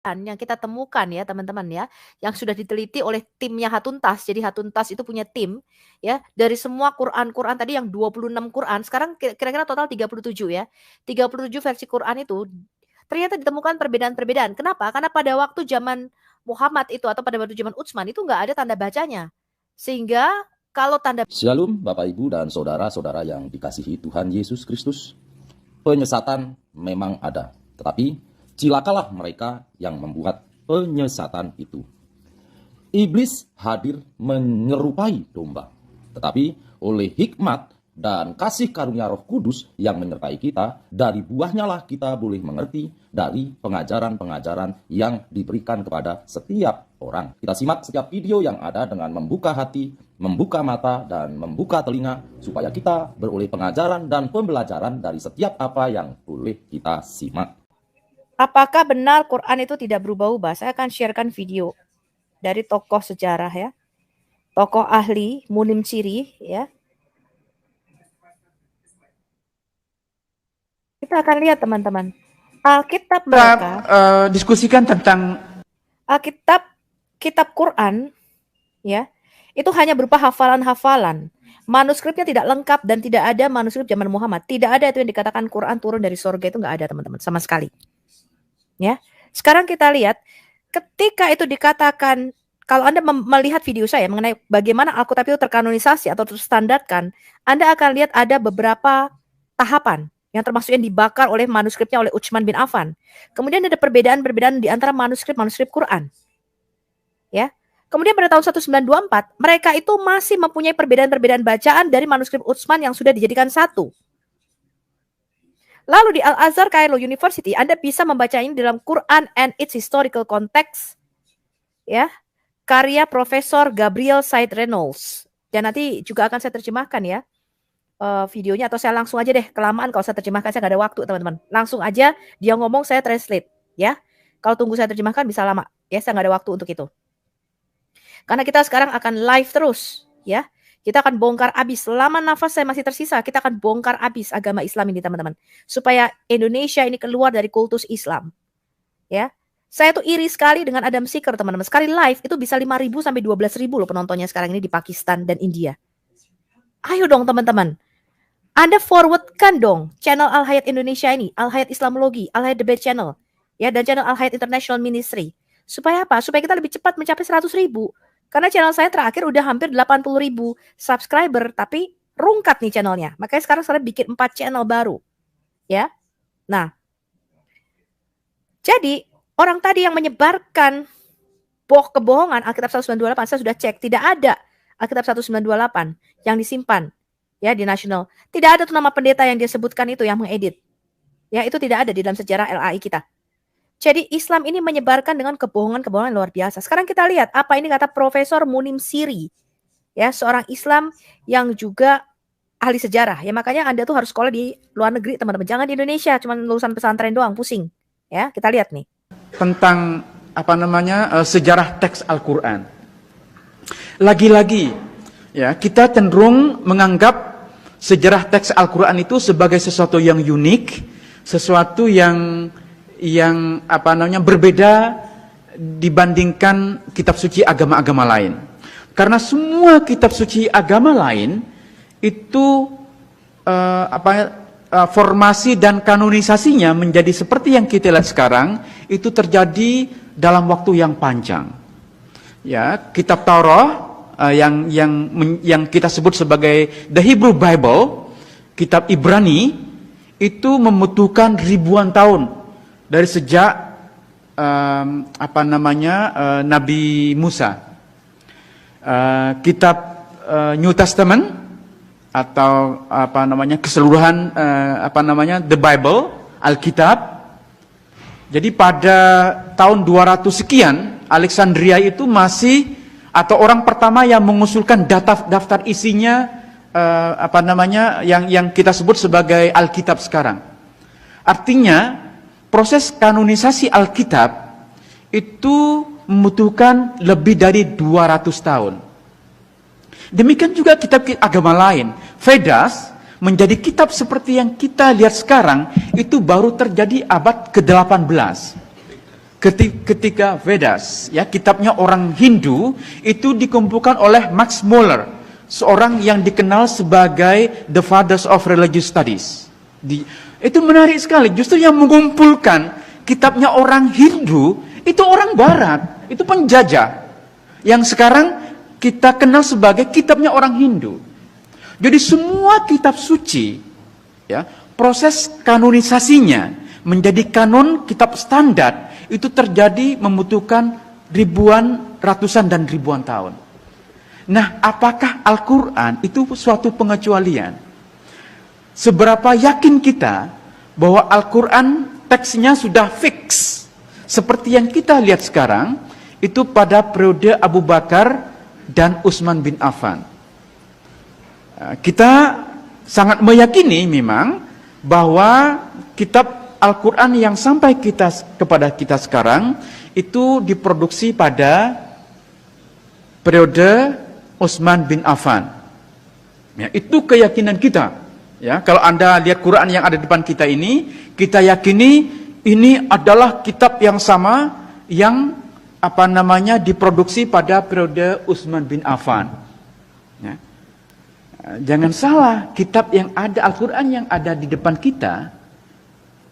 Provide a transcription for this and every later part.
yang kita temukan ya teman-teman ya, yang sudah diteliti oleh timnya Hatuntas. Jadi Hatuntas itu punya tim ya, dari semua Quran tadi yang 26 Quran, sekarang kira-kira total 37 ya. 37 versi Quran itu ternyata ditemukan perbedaan-perbedaan. Kenapa? Karena pada waktu zaman Muhammad itu atau pada waktu zaman Utsman itu nggak ada tanda bacanya. Sehingga kalau tanda Shalom Bapak Ibu dan saudara-saudara yang dikasihi Tuhan Yesus Kristus. Penyesatan memang ada, tetapi cilakalah mereka yang membuat penyesatan itu. Iblis hadir menyerupai domba, tetapi oleh hikmat dan kasih karunia Roh Kudus yang menyertai kita, dari buahnya lah kita boleh mengerti dari pengajaran-pengajaran yang diberikan kepada setiap orang. Kita simak setiap video yang ada dengan membuka hati, membuka mata, dan membuka telinga, supaya kita beroleh pengajaran dan pembelajaran dari setiap apa yang boleh kita simak. Apakah benar Quran itu tidak berubah-ubah? Saya akan sharekan video dari tokoh sejarah ya. Tokoh ahli Munim Ciri ya. Kita akan lihat teman-teman. Alkitab mereka diskusikan tentang kitab Quran ya. Itu hanya berupa hafalan-hafalan. Manuskripnya tidak lengkap dan tidak ada manuskrip zaman Muhammad. Tidak ada itu yang dikatakan Quran turun dari surga, itu nggak ada teman-teman sama sekali. Ya, sekarang kita lihat ketika itu dikatakan, kalau Anda melihat video saya mengenai bagaimana Alkitab itu terkanonisasi atau terstandarkan, Anda akan lihat ada beberapa tahapan yang termasuk yang dibakar oleh manuskripnya oleh Utsman bin Affan. Kemudian ada perbedaan-perbedaan di antara manuskrip Quran. Ya. Kemudian pada tahun 1924, mereka itu masih mempunyai perbedaan-perbedaan bacaan dari manuskrip Utsman yang sudah dijadikan satu. Lalu di Al-Azhar Cairo University, Anda bisa membaca ini dalam Quran and its Historical Context, ya, karya Profesor Gabriel Said Reynolds. Dan nanti juga akan saya terjemahkan ya videonya, atau saya langsung aja deh, kelamaan kalau saya terjemahkan saya nggak ada waktu teman-teman. Langsung aja dia ngomong saya translate ya. Kalau tunggu saya terjemahkan bisa lama ya, saya nggak ada waktu untuk itu. Karena kita sekarang akan live terus ya. Kita akan bongkar abis, selama nafas saya masih tersisa, kita akan bongkar abis agama Islam ini teman-teman. Supaya Indonesia ini keluar dari kultus Islam. Ya, saya tuh iri sekali dengan Adam Seeker teman-teman. Sekali live itu bisa 5.000 sampai 12.000 loh penontonnya sekarang ini di Pakistan dan India. Ayo dong teman-teman. Anda forwardkan dong channel Al Hayat Indonesia ini, Al Hayat Islamologi, Al Hayat Debate Channel, ya, dan channel Al Hayat International Ministry. Supaya apa? Supaya kita lebih cepat mencapai 100.000. Karena channel saya terakhir udah hampir 80.000 subscriber, tapi rungkat nih channelnya. Makanya sekarang saya bikin 4 channel baru. Ya. Nah. Jadi, orang tadi yang menyebarkan kebohongan Alkitab 1928, saya sudah cek, tidak ada Alkitab 1928 yang disimpan ya di National. Tidak ada tuh nama pendeta yang dia sebutkan itu yang mengedit. Ya, itu tidak ada di dalam sejarah LAI kita. Jadi Islam ini menyebarkan dengan kebohongan-kebohongan luar biasa. Sekarang kita lihat apa ini kata Profesor Munim Ciri. Ya, seorang Islam yang juga ahli sejarah. Ya, makanya Anda tuh harus sekolah di luar negeri, teman-teman. Jangan di Indonesia, cuma lulusan pesantren doang, pusing. Ya, kita lihat nih. Tentang sejarah teks Al-Qur'an. Lagi-lagi ya, kita cenderung menganggap sejarah teks Al-Qur'an itu sebagai sesuatu yang unik, sesuatu yang berbeda dibandingkan kitab suci agama-agama lain. Karena semua kitab suci agama lain itu formasi dan kanonisasinya menjadi seperti yang kita lihat sekarang, itu terjadi dalam waktu yang panjang. Ya, kitab Taurat yang kita sebut sebagai the Hebrew Bible, kitab Ibrani, itu membutuhkan ribuan tahun. Dari sejak Nabi Musa. Kitab New Testament atau keseluruhan the Bible, Alkitab. Jadi pada tahun 200 sekian, Alexandria itu masih, atau orang pertama yang mengusulkan daftar isinya yang kita sebut sebagai Alkitab sekarang. Artinya proses kanonisasi Alkitab itu membutuhkan lebih dari 200 tahun. Demikian juga kitab agama lain. Vedas menjadi kitab seperti yang kita lihat sekarang itu baru terjadi abad ke-18. ketika Vedas, ya, kitabnya orang Hindu, itu dikumpulkan oleh Max Muller, seorang yang dikenal sebagai the fathers of religious studies. Itu menarik sekali, justru yang mengumpulkan kitabnya orang Hindu, itu orang Barat, itu penjajah, yang sekarang kita kenal sebagai kitabnya orang Hindu. Jadi semua kitab suci, ya, proses kanonisasinya menjadi kanon kitab standar itu terjadi membutuhkan ribuan, ratusan dan ribuan tahun. Nah, apakah Al-Quran itu suatu pengecualian? Seberapa yakin kita bahwa Al-Quran teksnya sudah fix seperti yang kita lihat sekarang itu pada periode Abu Bakar dan Utsman bin Affan. Kita sangat meyakini memang bahwa kitab Al-Quran yang sampai kepada kita sekarang itu diproduksi pada periode Utsman bin Affan. Ya, itu keyakinan kita. Ya, kalau Anda lihat Quran yang ada di depan kita ini, kita yakini ini adalah kitab yang sama yang diproduksi pada periode Utsman bin Affan. Ya. Jangan salah, kitab yang ada, Al-Quran yang ada di depan kita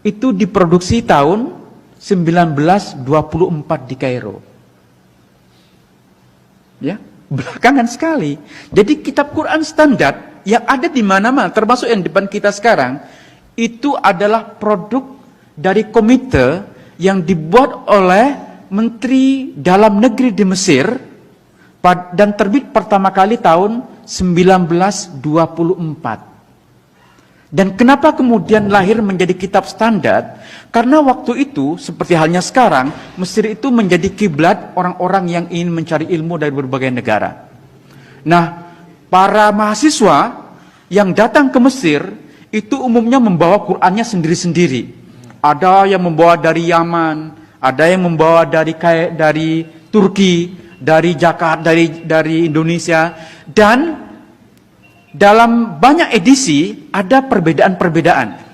itu diproduksi tahun 1924 di Kairo. Ya, belakangan sekali. Jadi kitab Quran standar yang ada di mana-mana, termasuk yang di depan kita sekarang, itu adalah produk dari komite yang dibuat oleh Menteri Dalam Negeri di Mesir dan terbit pertama kali tahun 1924. Dan kenapa kemudian lahir menjadi kitab standar? Karena waktu itu, seperti halnya sekarang, Mesir itu menjadi kiblat orang-orang yang ingin mencari ilmu dari berbagai negara. Nah, para mahasiswa yang datang ke Mesir itu umumnya membawa Qur'annya sendiri-sendiri. Ada yang membawa dari Yaman, ada yang membawa dari Turki, dari Jakarta, dari Indonesia, dan dalam banyak edisi ada perbedaan-perbedaan.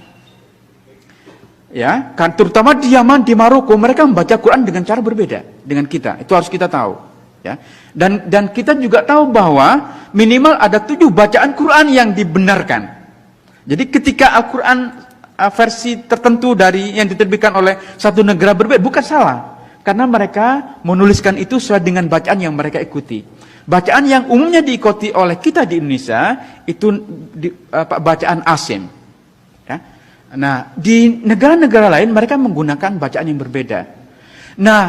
Ya, kan terutama di Yaman, di Maroko, mereka membaca Quran dengan cara berbeda dengan kita. Itu harus kita tahu, ya. Dan kita juga tahu bahwa minimal ada 7 bacaan Quran yang dibenarkan. Jadi ketika Al-Quran versi tertentu dari yang diterbitkan oleh satu negara berbeda, bukan salah. Karena mereka menuliskan itu sesuai dengan bacaan yang mereka ikuti. Bacaan yang umumnya diikuti oleh kita di Indonesia itu bacaan Asim. Ya. Nah, di negara-negara lain mereka menggunakan bacaan yang berbeda. Nah,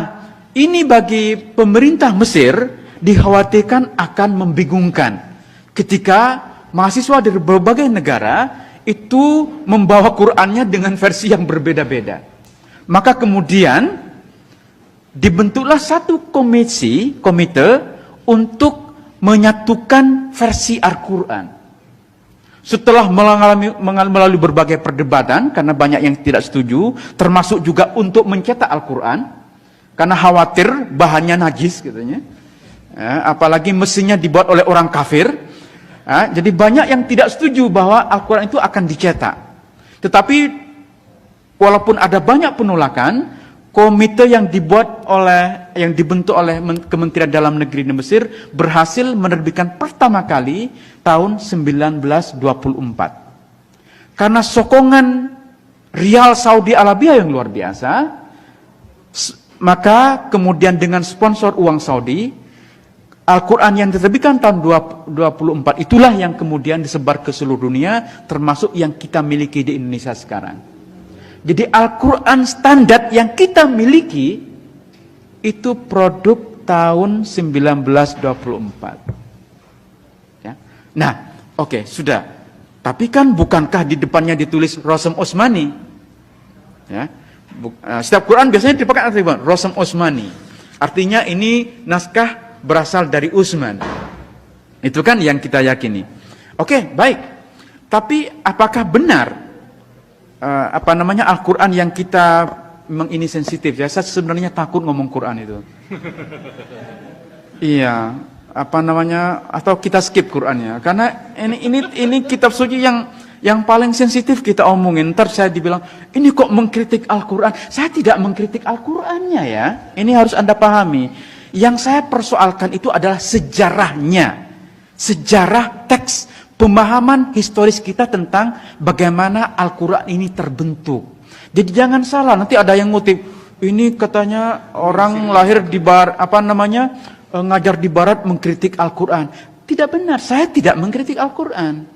ini bagi pemerintah Mesir dikhawatirkan akan membingungkan ketika mahasiswa dari berbagai negara itu membawa Qur'annya dengan versi yang berbeda-beda. Maka kemudian dibentuklah satu komite untuk menyatukan versi Al-Quran. Setelah melalui berbagai perdebatan, karena banyak yang tidak setuju, termasuk juga untuk mencetak Al-Quran, karena khawatir bahannya najis katanya. Apalagi mesinnya dibuat oleh orang kafir. Jadi banyak yang tidak setuju bahwa Al-Quran itu akan dicetak. Tetapi walaupun ada banyak penolakan, komite yang dibentuk oleh Kementerian Dalam Negeri di Mesir berhasil menerbitkan pertama kali tahun 1924. Karena sokongan rial Saudi Arabia yang luar biasa, maka kemudian dengan sponsor uang Saudi, Al-Quran yang diterbitkan tahun 24 itulah yang kemudian disebar ke seluruh dunia, termasuk yang kita miliki di Indonesia sekarang. Jadi Al-Quran standar yang kita miliki itu produk tahun 1924. Ya. Nah, oke, sudah. Tapi kan bukankah di depannya ditulis Rosem Osmani? Ya. Setiap Quran biasanya dipakai artinya Rosem Osmani. Artinya ini naskah berasal dari Utsman. Itu kan yang kita yakini. Oke, baik. Tapi apakah benar Al-Quran yang kita memang ini sensitif ya? Saya sebenarnya takut ngomong Quran itu. Iya, atau kita skip Qurannya karena ini kitab suci yang Yang paling sensitif kita omongin, ntar saya dibilang, ini kok mengkritik Al-Quran. Saya tidak mengkritik Al-Qurannya ya. Ini harus Anda pahami. Yang saya persoalkan itu adalah sejarahnya. Sejarah teks, pemahaman historis kita tentang bagaimana Al-Quran ini terbentuk. Jadi jangan salah, nanti ada yang ngutip, ini katanya orang lahir di barat, ngajar di barat mengkritik Al-Quran. Tidak benar, saya tidak mengkritik Al-Quran.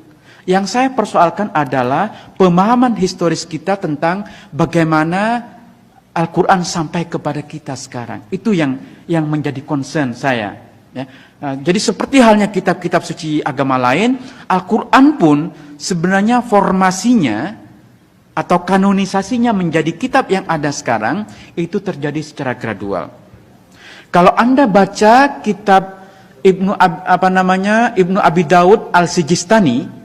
Yang saya persoalkan adalah pemahaman historis kita tentang bagaimana Al-Quran sampai kepada kita sekarang. Itu yang menjadi concern saya. Ya. Jadi seperti halnya kitab-kitab suci agama lain, Al-Quran pun sebenarnya formasinya atau kanonisasinya menjadi kitab yang ada sekarang itu terjadi secara gradual. Kalau Anda baca kitab Ibnu Abi Daud Al-Sijistani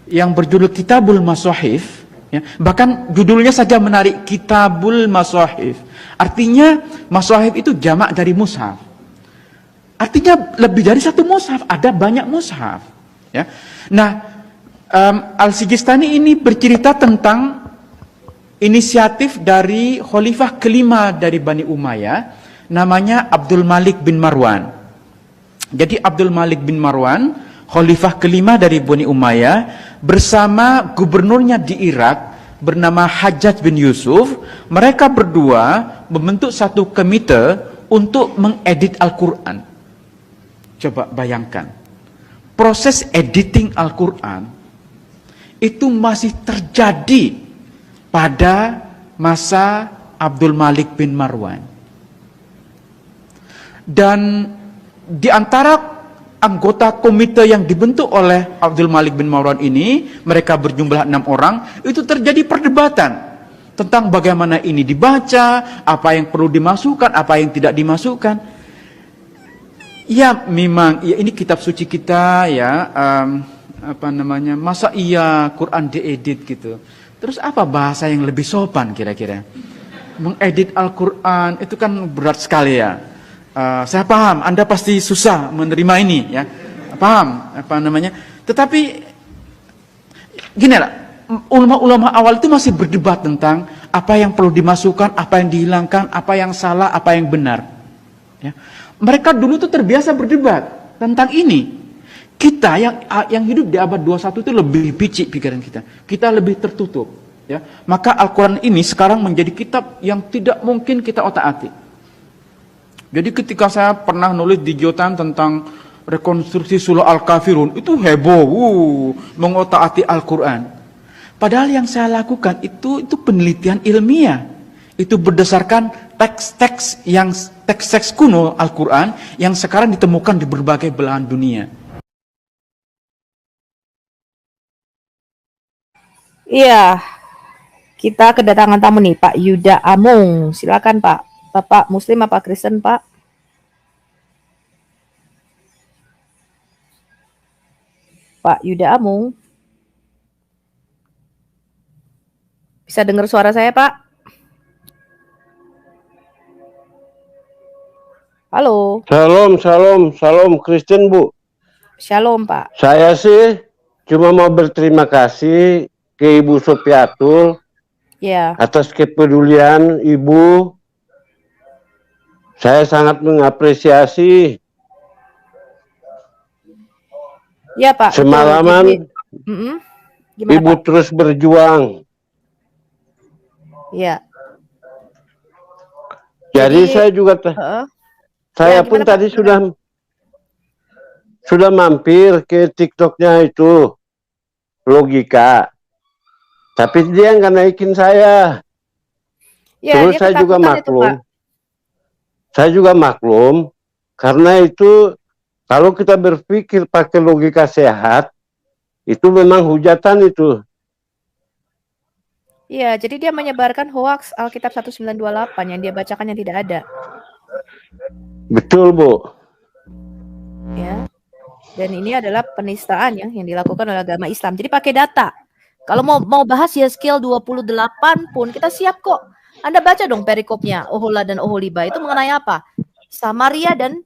yang berjudul Kitabul Masahif, ya, bahkan judulnya saja menarik, Kitabul Masahif. Artinya Masahif itu jamak dari mushaf. Artinya lebih dari satu mushaf, ada banyak mushaf. Ya. Nah, Al-Sijistani ini bercerita tentang inisiatif dari khalifah kelima dari Bani Umayyah, namanya Abdul Malik bin Marwan. Jadi Abdul Malik bin Marwan, khalifah kelima dari Bani Umayyah, bersama gubernurnya di Irak bernama Hajjaj bin Yusuf, mereka berdua membentuk satu komite untuk mengedit Al-Quran. Coba bayangkan, proses editing Al-Quran itu masih terjadi pada masa Abdul Malik bin Marwan. Dan di antara anggota komite yang dibentuk oleh Abdul Malik bin Marwan ini, mereka berjumlah 6 orang, itu terjadi perdebatan tentang bagaimana ini dibaca, apa yang perlu dimasukkan, apa yang tidak dimasukkan. Ya memang, ya ini kitab suci kita ya, masa iya Quran diedit gitu. Terus apa bahasa yang lebih sopan kira-kira? Mengedit Al-Quran itu kan berat sekali ya. Saya paham, Anda pasti susah menerima ini ya. Paham Tetapi gini lah, ulama-ulama awal itu masih berdebat tentang apa yang perlu dimasukkan, apa yang dihilangkan, apa yang salah, apa yang benar. Ya. Mereka dulu tuh terbiasa berdebat tentang ini. Kita yang hidup di abad 21 itu lebih picik pikiran kita. Kita lebih tertutup. Ya. Maka Al-Quran ini sekarang menjadi kitab yang tidak mungkin kita otak-atik. Jadi ketika saya pernah nulis di Geotam tentang rekonstruksi surah Al-Kafirun, itu heboh, mengotak-atik Al-Quran. Padahal yang saya lakukan itu penelitian ilmiah. Itu berdasarkan teks-teks kuno Al-Quran yang sekarang ditemukan di berbagai belahan dunia. Iya, kita kedatangan tamu nih, Pak Yuda Amung. Silakan Pak. Bapak Muslim apa Kristen, Pak? Pak Yuda Amung. Bisa dengar suara saya, Pak? Halo. Shalom Kristen, Bu. Shalom, Pak. Saya sih cuma mau berterima kasih ke Ibu Sopiatul atas kepedulian Ibu. Saya sangat mengapresiasi. Ya, Pak. Semalaman Gimana, Ibu Pak? terus berjuang. Ya. Jadi saya juga saya pun tadi sudah mampir ke TikToknya itu logika. Tapi dia nggak naikin saya. Ya, terus saya juga maklum. Saya juga maklum karena itu kalau kita berpikir pakai logika sehat itu memang hujatan itu. Iya, jadi dia menyebarkan hoaks Alkitab 1928 yang dia bacakan yang tidak ada. Betul, Bu. Ya. Dan ini adalah penistaan ya yang dilakukan oleh agama Islam. Jadi pakai data. Kalau mau bahas Yeskiel 28 pun kita siap kok. Anda baca dong perikopnya, Ohola dan Oholiba itu mengenai apa? Samaria dan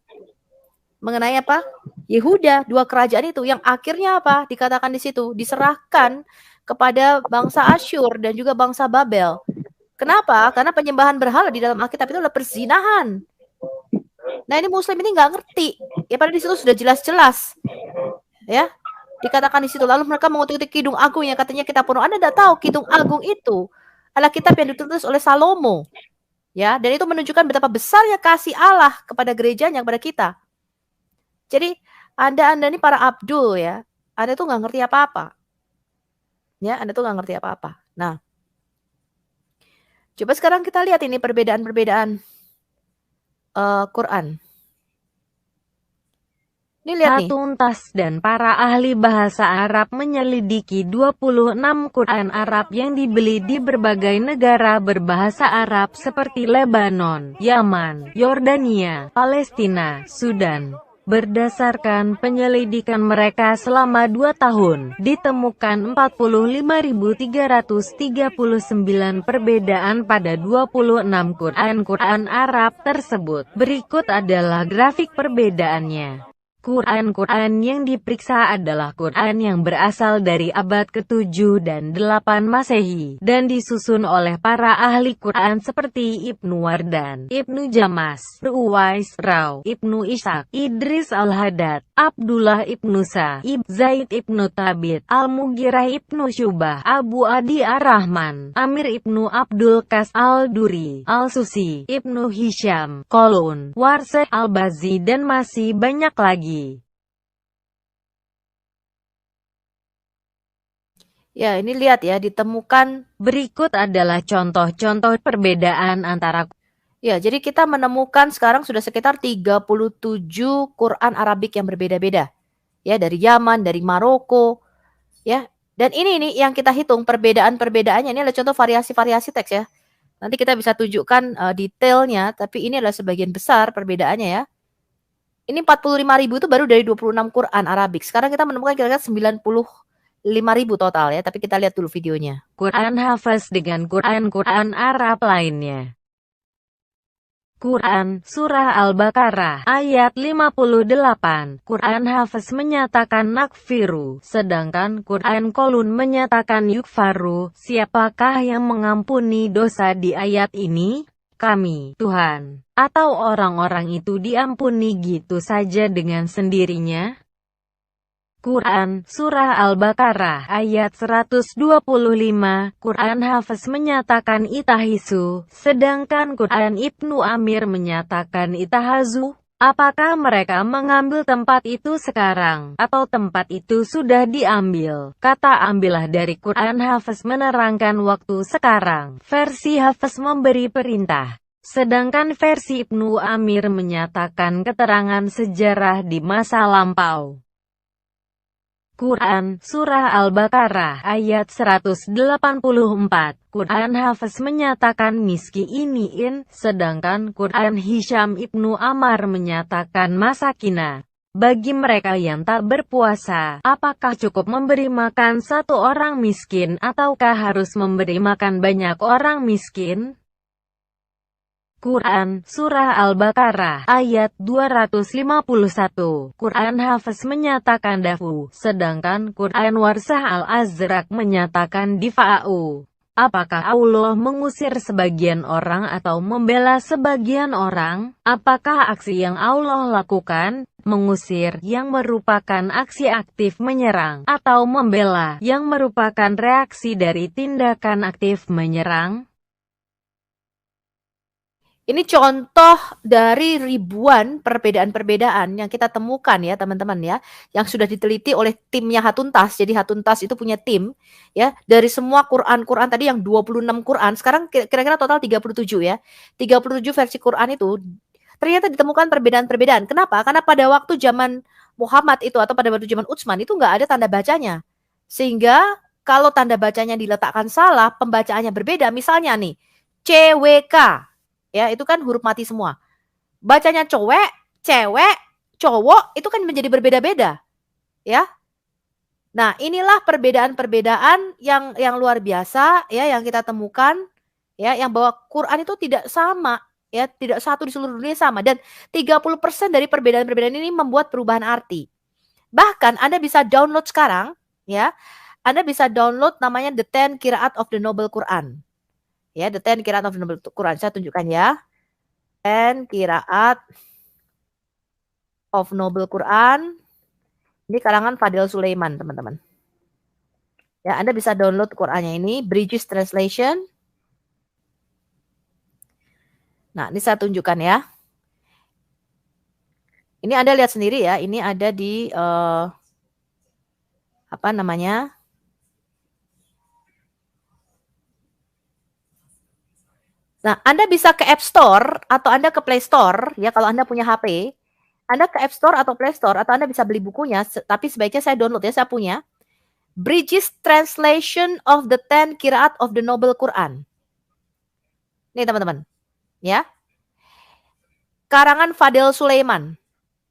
mengenai apa? Yehuda, dua kerajaan itu yang akhirnya apa? Dikatakan di situ diserahkan kepada bangsa Asyur dan juga bangsa Babel. Kenapa? Karena penyembahan berhala di dalam Alkitab itu adalah perzinahan. Nah, ini Muslim ini nggak ngerti. Ya, padahal di situ sudah jelas-jelas, ya, dikatakan di situ. Lalu mereka mengutip Kidung Agung yang katanya kitab kuno. Anda tidak tahu Kidung Agung itu adalah kitab yang ditulis oleh Salomo, ya, dan itu menunjukkan betapa besarnya kasih Allah kepada gerejanya, kepada kita. Jadi Anda ini para Abdul, ya, Anda tuh nggak ngerti apa-apa, ya, Anda tuh nggak ngerti apa-apa. Nah, coba sekarang kita lihat ini perbedaan-perbedaan Quran. Ini lihat nih. Hatuntas dan para ahli bahasa Arab menyelidiki 26 Quran Arab yang dibeli di berbagai negara berbahasa Arab seperti Lebanon, Yaman, Yordania, Palestina, Sudan. Berdasarkan penyelidikan mereka selama 2 tahun, ditemukan 45.339 perbedaan pada 26 Quran Arab tersebut. Berikut adalah grafik perbedaannya. Quran yang diperiksa adalah Quran yang berasal dari abad ke-7 dan 8 Masehi, dan disusun oleh para ahli Quran seperti Ibnu Wardan, Ibnu Jamas, Ruwais, Rau, Ibnu Ishaq, Idris Al-Haddad, Abdullah Ibnu Sa'ib, Zaid Ibnu Thabit, Al-Mughirah Ibnu Syubah, Abu Adi Ar-Rahman, Amir Ibnu Abdul Qas Al-Duri, Al-Susi, Ibnu Hisham, Qalun, Warsa Al-Bazi dan masih banyak lagi. Ya, ini lihat ya, ditemukan. Berikut adalah contoh-contoh perbedaan antara. Ya, jadi kita menemukan sekarang sudah sekitar 37 Quran Arabik yang berbeda-beda. Ya, dari Yaman, dari Maroko, ya. Dan ini yang kita hitung perbedaan-perbedaannya. Ini adalah contoh variasi-variasi teks ya. Nanti kita bisa tunjukkan detailnya, tapi ini adalah sebagian besar perbedaannya ya. Ini 45.000 itu baru dari 26 Quran Arabik. Sekarang kita menemukan kira-kira 95.000 total ya, tapi kita lihat dulu videonya. Quran Hafaz dengan Quran Arab lainnya. Quran, Surah Al-Baqarah, ayat 58. Quran Hafaz menyatakan nakfiru, sedangkan Quran Qalun menyatakan yukfaru. Siapakah yang mengampuni dosa di ayat ini? Kami, Tuhan. Atau orang-orang itu diampuni gitu saja dengan sendirinya? Quran, Surah Al-Baqarah, ayat 125, Quran Hafaz menyatakan itahisu, sedangkan Quran Ibnu Amir menyatakan itahazu. Apakah mereka mengambil tempat itu sekarang, atau tempat itu sudah diambil? Kata ambillah dari Quran Hafaz menerangkan waktu sekarang. Versi Hafaz memberi perintah. Sedangkan versi Ibnu Amir menyatakan keterangan sejarah di masa lampau. Quran, Surah Al-Baqarah, ayat 184, Quran Hafaz menyatakan miski iniin, sedangkan Quran Hisham Ibnu Ammar menyatakan masakina. Bagi mereka yang tak berpuasa, apakah cukup memberi makan satu orang miskin, ataukah harus memberi makan banyak orang miskin? Quran, Surah Al-Baqarah, ayat 251, Quran Hafaz menyatakan dafu, sedangkan Quran Warsah Al-Azraq menyatakan difa'u. Apakah Allah mengusir sebagian orang atau membela sebagian orang? Apakah aksi yang Allah lakukan, mengusir, yang merupakan aksi aktif menyerang, atau membela, yang merupakan reaksi dari tindakan aktif menyerang? Ini contoh dari ribuan perbedaan-perbedaan yang kita temukan ya teman-teman ya, yang sudah diteliti oleh timnya Hatuntas. Jadi Hatuntas itu punya tim ya, dari semua Quran tadi yang 26 Quran, sekarang kira-kira total 37 ya. 37 versi Quran itu ternyata ditemukan perbedaan-perbedaan. Kenapa? Karena pada waktu zaman Muhammad itu atau pada waktu zaman Utsman itu nggak ada tanda bacanya. Sehingga kalau tanda bacanya diletakkan salah, pembacaannya berbeda. Misalnya nih, CWK. Ya, itu kan huruf mati semua. Bacanya cowek, cewek, cowok, itu kan menjadi berbeda-beda. Ya. Nah, inilah perbedaan-perbedaan yang luar biasa ya yang kita temukan ya, yang bahwa Quran itu tidak sama ya, tidak satu di seluruh dunia sama, dan 30% dari perbedaan-perbedaan ini membuat perubahan arti. Bahkan Anda bisa download sekarang ya. Anda bisa download namanya The 10 Qiraat of the Noble Quran. Ya, The 10 Qiraat of the Noble Quran. Saya tunjukkan ya. 10 Qiraat of Noble Quran. Ini karangan Fadil Sulaiman, teman-teman. Ya, Anda bisa download Qurannya ini, Bridges Translation. Nah, ini saya tunjukkan ya. Ini Anda lihat sendiri ya, ini ada di apa namanya? Nah, Anda bisa ke App Store atau Anda ke Play Store ya kalau Anda punya HP. Anda ke App Store atau Play Store atau Anda bisa beli bukunya, tapi sebaiknya saya download ya, saya punya. Bridges Translation of the 10 Qiraat of the Noble Quran. Nih teman-teman, ya. Karangan Fadil Sulaiman.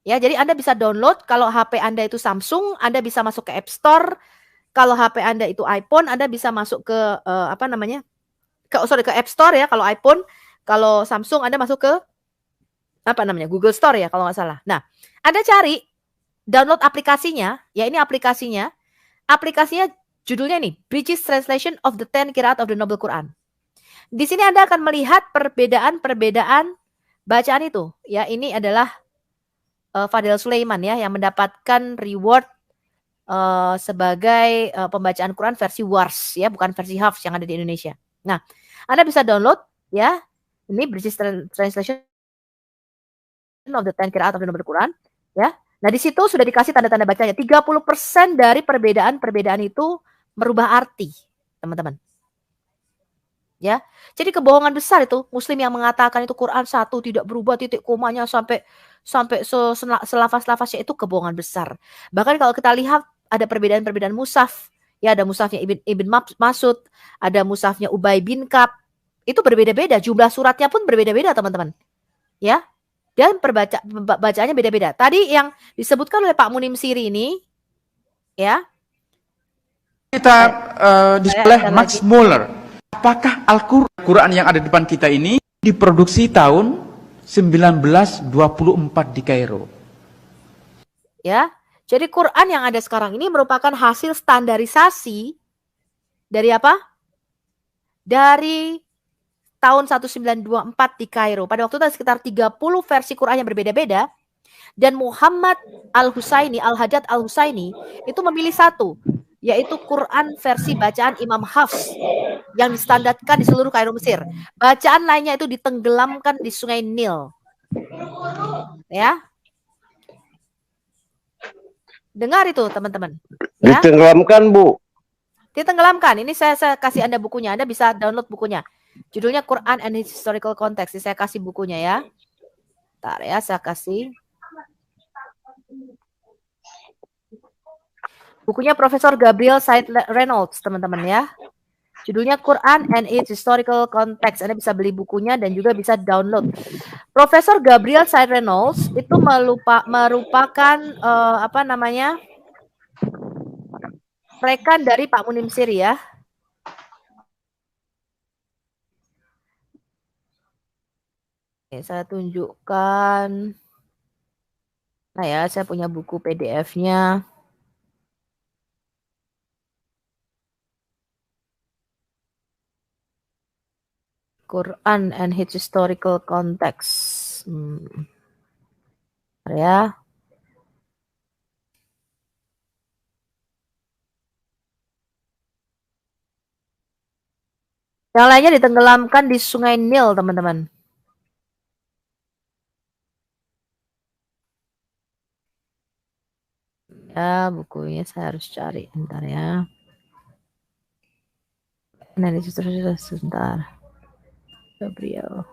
Ya, jadi Anda bisa download kalau HP Anda itu Samsung, Anda bisa masuk ke App Store. Kalau HP Anda itu iPhone, Anda bisa masuk ke apa namanya? Ke App Store ya kalau iPhone. Kalau Samsung Anda masuk ke apa namanya? Google Store ya kalau nggak salah. Nah, Anda cari download aplikasinya, ya ini aplikasinya. Aplikasinya judulnya nih, Bridges Translation of the 10 Qiraat of the Noble Quran. Di sini Anda akan melihat perbedaan-perbedaan bacaan itu. Ya, ini adalah Fadil Sulaiman ya yang mendapatkan reward sebagai pembacaan Quran versi Wars ya, bukan versi Hafs yang ada di Indonesia. Nah, Anda bisa download ya. Ini Bridges Translation of the 10 Qiraat of the Noble Quran ya. Nah, di situ sudah dikasih tanda-tanda bacanya. 30% dari perbedaan-perbedaan itu merubah arti, teman-teman. Ya. Jadi kebohongan besar itu muslim yang mengatakan itu Quran 1 tidak berubah titik komanya sampai selafaz-lafaznya itu kebohongan besar. Bahkan kalau kita lihat ada perbedaan-perbedaan mushaf, ya ada mushafnya Ibn Mas'ud, ada mushafnya Ubay bin Ka'ab. Itu berbeda-beda, jumlah suratnya pun berbeda-beda, teman-teman. Ya. Dan bacaannya beda-beda. Tadi yang disebutkan oleh Pak Munim Siri ini, ya. Kita oleh Max Muller. Apakah Al-Quran yang ada di depan kita ini diproduksi tahun 1924 di Kairo? Ya, jadi Quran yang ada sekarang ini merupakan hasil standarisasi dari apa? Dari tahun 1924 di Kairo. Pada waktu itu ada sekitar 30 versi Quran yang berbeda-beda. Dan Muhammad Al-Husaini, Al-Hajjaj Al-Husaini itu memilih satu, yaitu Quran versi bacaan Imam Hafs yang distandarkan di seluruh Kairo Mesir. Bacaan lainnya itu ditenggelamkan di Sungai Nil. Ya. Dengar itu, teman-teman. Ya. Ditenggelamkan, Bu. Ditenggelamkan. Ini saya kasih Anda bukunya. Anda bisa download bukunya. Judulnya Quran and its Historical Context. Saya kasih bukunya ya. Bentar ya, saya kasih. Bukunya Profesor Gabriel Said Reynolds, teman-teman ya. Judulnya Quran and its Historical Context. Anda bisa beli bukunya dan juga bisa download. Profesor Gabriel Said Reynolds itu merupakan apa namanya? Rekan dari Pak Munim Siri ya. Oke, saya tunjukkan. Nah ya, saya punya buku PDF-nya. Quran and its Historical Context. Ya. Yang lainnya ditenggelamkan di Sungai Nil, teman-teman. Ya, bukunya saya harus cari. Bentar ya. Nah, ini sebentar. Gabriel.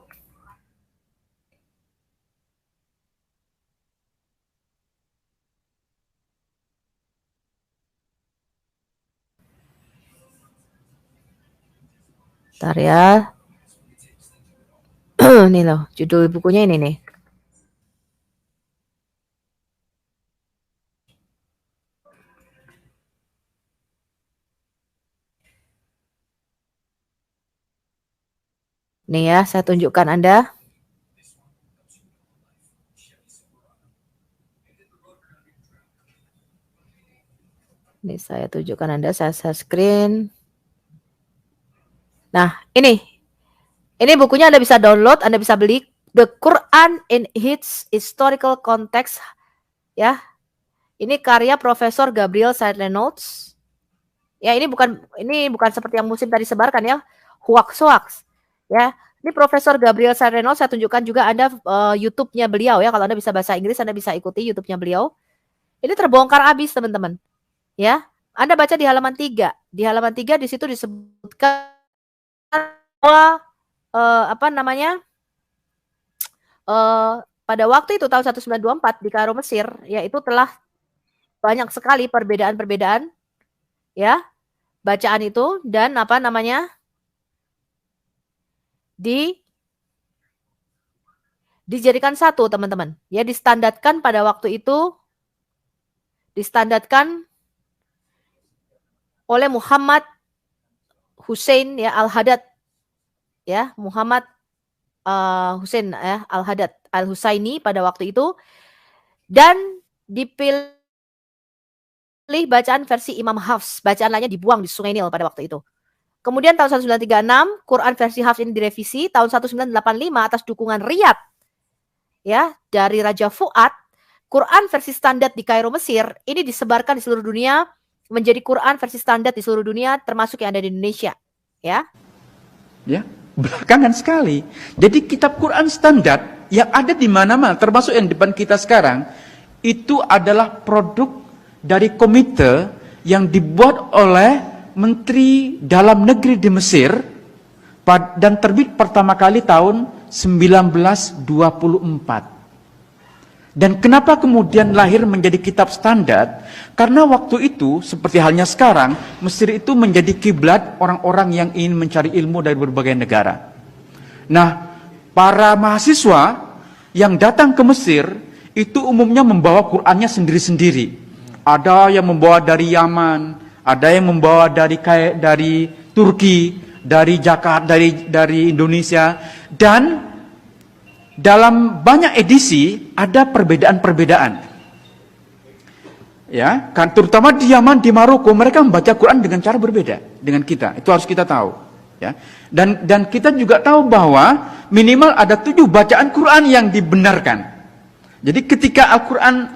Bentar ya. Nih loh, judul bukunya ini nih. Nih ya, saya tunjukkan Anda. Ini saya tunjukkan Anda, saya share screen. Nah, ini bukunya Anda bisa download, Anda bisa beli. The Quran in its Historical Context, ya. Ini karya Profesor Gabriel Said Reynolds. Ya, ini bukan seperti yang musim tadi sebarkan ya, hoax. Ya, ini Profesor Gabriel Said Reynolds, saya tunjukkan juga Anda YouTube-nya beliau ya. Kalau Anda bisa bahasa Inggris, Anda bisa ikuti YouTube-nya beliau. Ini terbongkar habis, teman-teman. Ya, Anda baca di halaman 3. Di halaman 3 di situ disebutkan bahwa pada waktu itu tahun 1924 di Kairo Mesir, yaitu telah banyak sekali perbedaan-perbedaan ya bacaan itu, dan dijadikan satu, teman-teman. Ya, distandarkan pada waktu itu, distandarkan oleh Muhammad Hussein ya Al-Haddad, ya Muhammad Hussein ya Al-Haddad Al-Husaini pada waktu itu, dan dipilih bacaan versi Imam Hafs. Bacaan lainnya dibuang di Sungai Nil pada waktu itu. Kemudian tahun 1936 Quran versi Hafs ini direvisi. Tahun 1985 atas dukungan Riyadh ya dari Raja Fuad, Quran versi standar di Kairo Mesir ini disebarkan di seluruh dunia, menjadi Quran versi standar di seluruh dunia, termasuk yang ada di Indonesia. Ya, belakangan sekali. Jadi kitab Quran standar yang ada di mana-mana, termasuk yang depan kita sekarang, itu adalah produk dari komite yang dibuat oleh Menteri Dalam Negeri di Mesir dan terbit pertama kali tahun 1924. Dan kenapa kemudian lahir menjadi kitab standar? Karena waktu itu, seperti halnya sekarang, Mesir itu menjadi kiblat orang-orang yang ingin mencari ilmu dari berbagai negara. Nah, para mahasiswa yang datang ke Mesir itu umumnya membawa Qur'annya sendiri-sendiri. Ada yang membawa dari Yaman, ada yang membawa dari Turki, dari Jakarta, dari Indonesia, dan dalam banyak edisi ada perbedaan-perbedaan. Ya, kan terutama di Yaman, di Maroko, mereka membaca Quran dengan cara berbeda dengan kita. Itu harus kita tahu, ya. Dan kita juga tahu bahwa minimal ada 7 bacaan Quran yang dibenarkan. Jadi ketika Al-Quran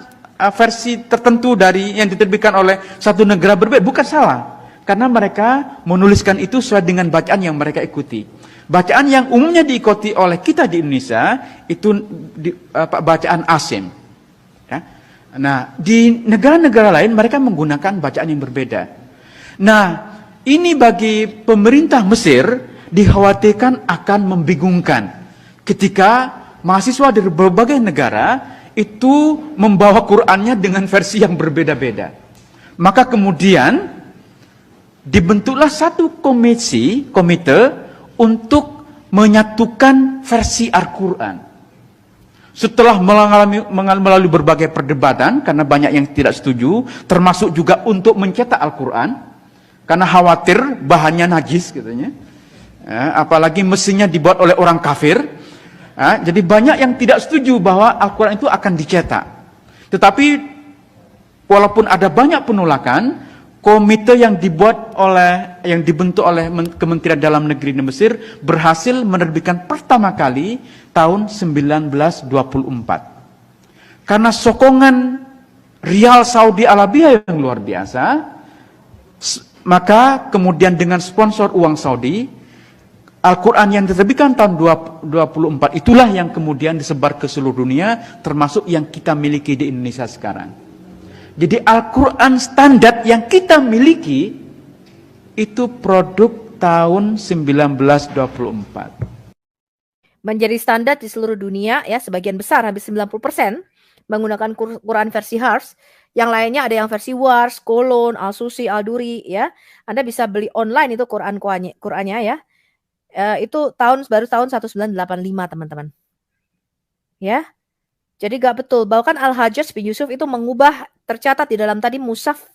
versi tertentu yang diterbitkan oleh satu negara berbeda, bukan salah, karena mereka menuliskan itu sesuai dengan bacaan yang mereka ikuti. Bacaan yang umumnya diikuti oleh kita di Indonesia itu bacaan Asim. Ya. Nah, di negara-negara lain mereka menggunakan bacaan yang berbeda. Nah, ini bagi pemerintah Mesir dikhawatirkan akan membingungkan ketika mahasiswa dari berbagai negara itu membawa Qur'annya dengan versi yang berbeda-beda. Maka kemudian dibentuklah satu komite untuk menyatukan versi Al-Quran. Setelah melalui berbagai perdebatan, karena banyak yang tidak setuju, termasuk juga untuk mencetak Al-Quran, karena khawatir bahannya najis katanya. Apalagi mesinnya dibuat oleh orang kafir. Jadi banyak yang tidak setuju bahwa Al-Quran itu akan dicetak. Tetapi walaupun ada banyak penolakan, komite yang dibentuk oleh Kementerian Dalam Negeri di Mesir berhasil menerbitkan pertama kali tahun 1924. Karena sokongan Rial Saudi Arabia yang luar biasa, maka kemudian dengan sponsor uang Saudi, Al-Quran yang diterbitkan tahun 24 itulah yang kemudian disebar ke seluruh dunia, termasuk yang kita miliki di Indonesia sekarang. Jadi Al-Quran standar yang kita miliki itu produk tahun 1924. Menjadi standar di seluruh dunia ya, sebagian besar hampir 90% menggunakan Quran versi Hafs. Yang lainnya ada yang versi Wars, Kolon, Al-Susi, Al-Duri ya. Anda bisa beli online itu Qurannya ya. Itu baru tahun 1985 teman-teman. Ya. Jadi gak betul. Bahkan Al-Hajjaj bin Yusuf itu mengubah, tercatat di dalam tadi Musaf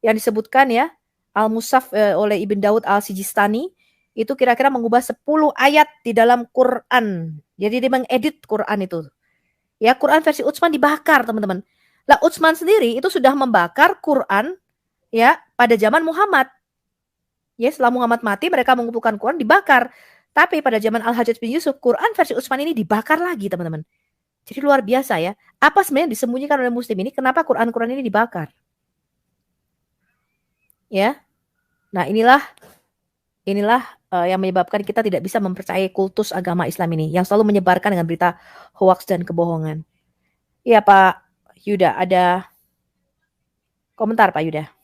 yang disebutkan ya, Al-Musaf oleh Ibn Daud Al-Sijistani, itu kira-kira mengubah 10 ayat di dalam Quran. Jadi dia mengedit Quran itu. Ya, Quran versi Utsman dibakar teman-teman. Lah Utsman sendiri itu sudah membakar Quran ya pada zaman Muhammad. Ya, setelah Muhammad mati, mereka mengumpulkan Quran dibakar. Tapi pada zaman Al-Hajjaj bin Yusuf, Quran versi Utsman ini dibakar lagi, teman-teman. Jadi luar biasa ya. Apa sebenarnya yang disembunyikan oleh Muslim ini? Kenapa Quran-Quran ini dibakar? Ya. Nah, inilah yang menyebabkan kita tidak bisa mempercayai kultus agama Islam ini yang selalu menyebarkan dengan berita hoaks dan kebohongan. Iya, Pak Yuda, ada komentar Pak Yuda?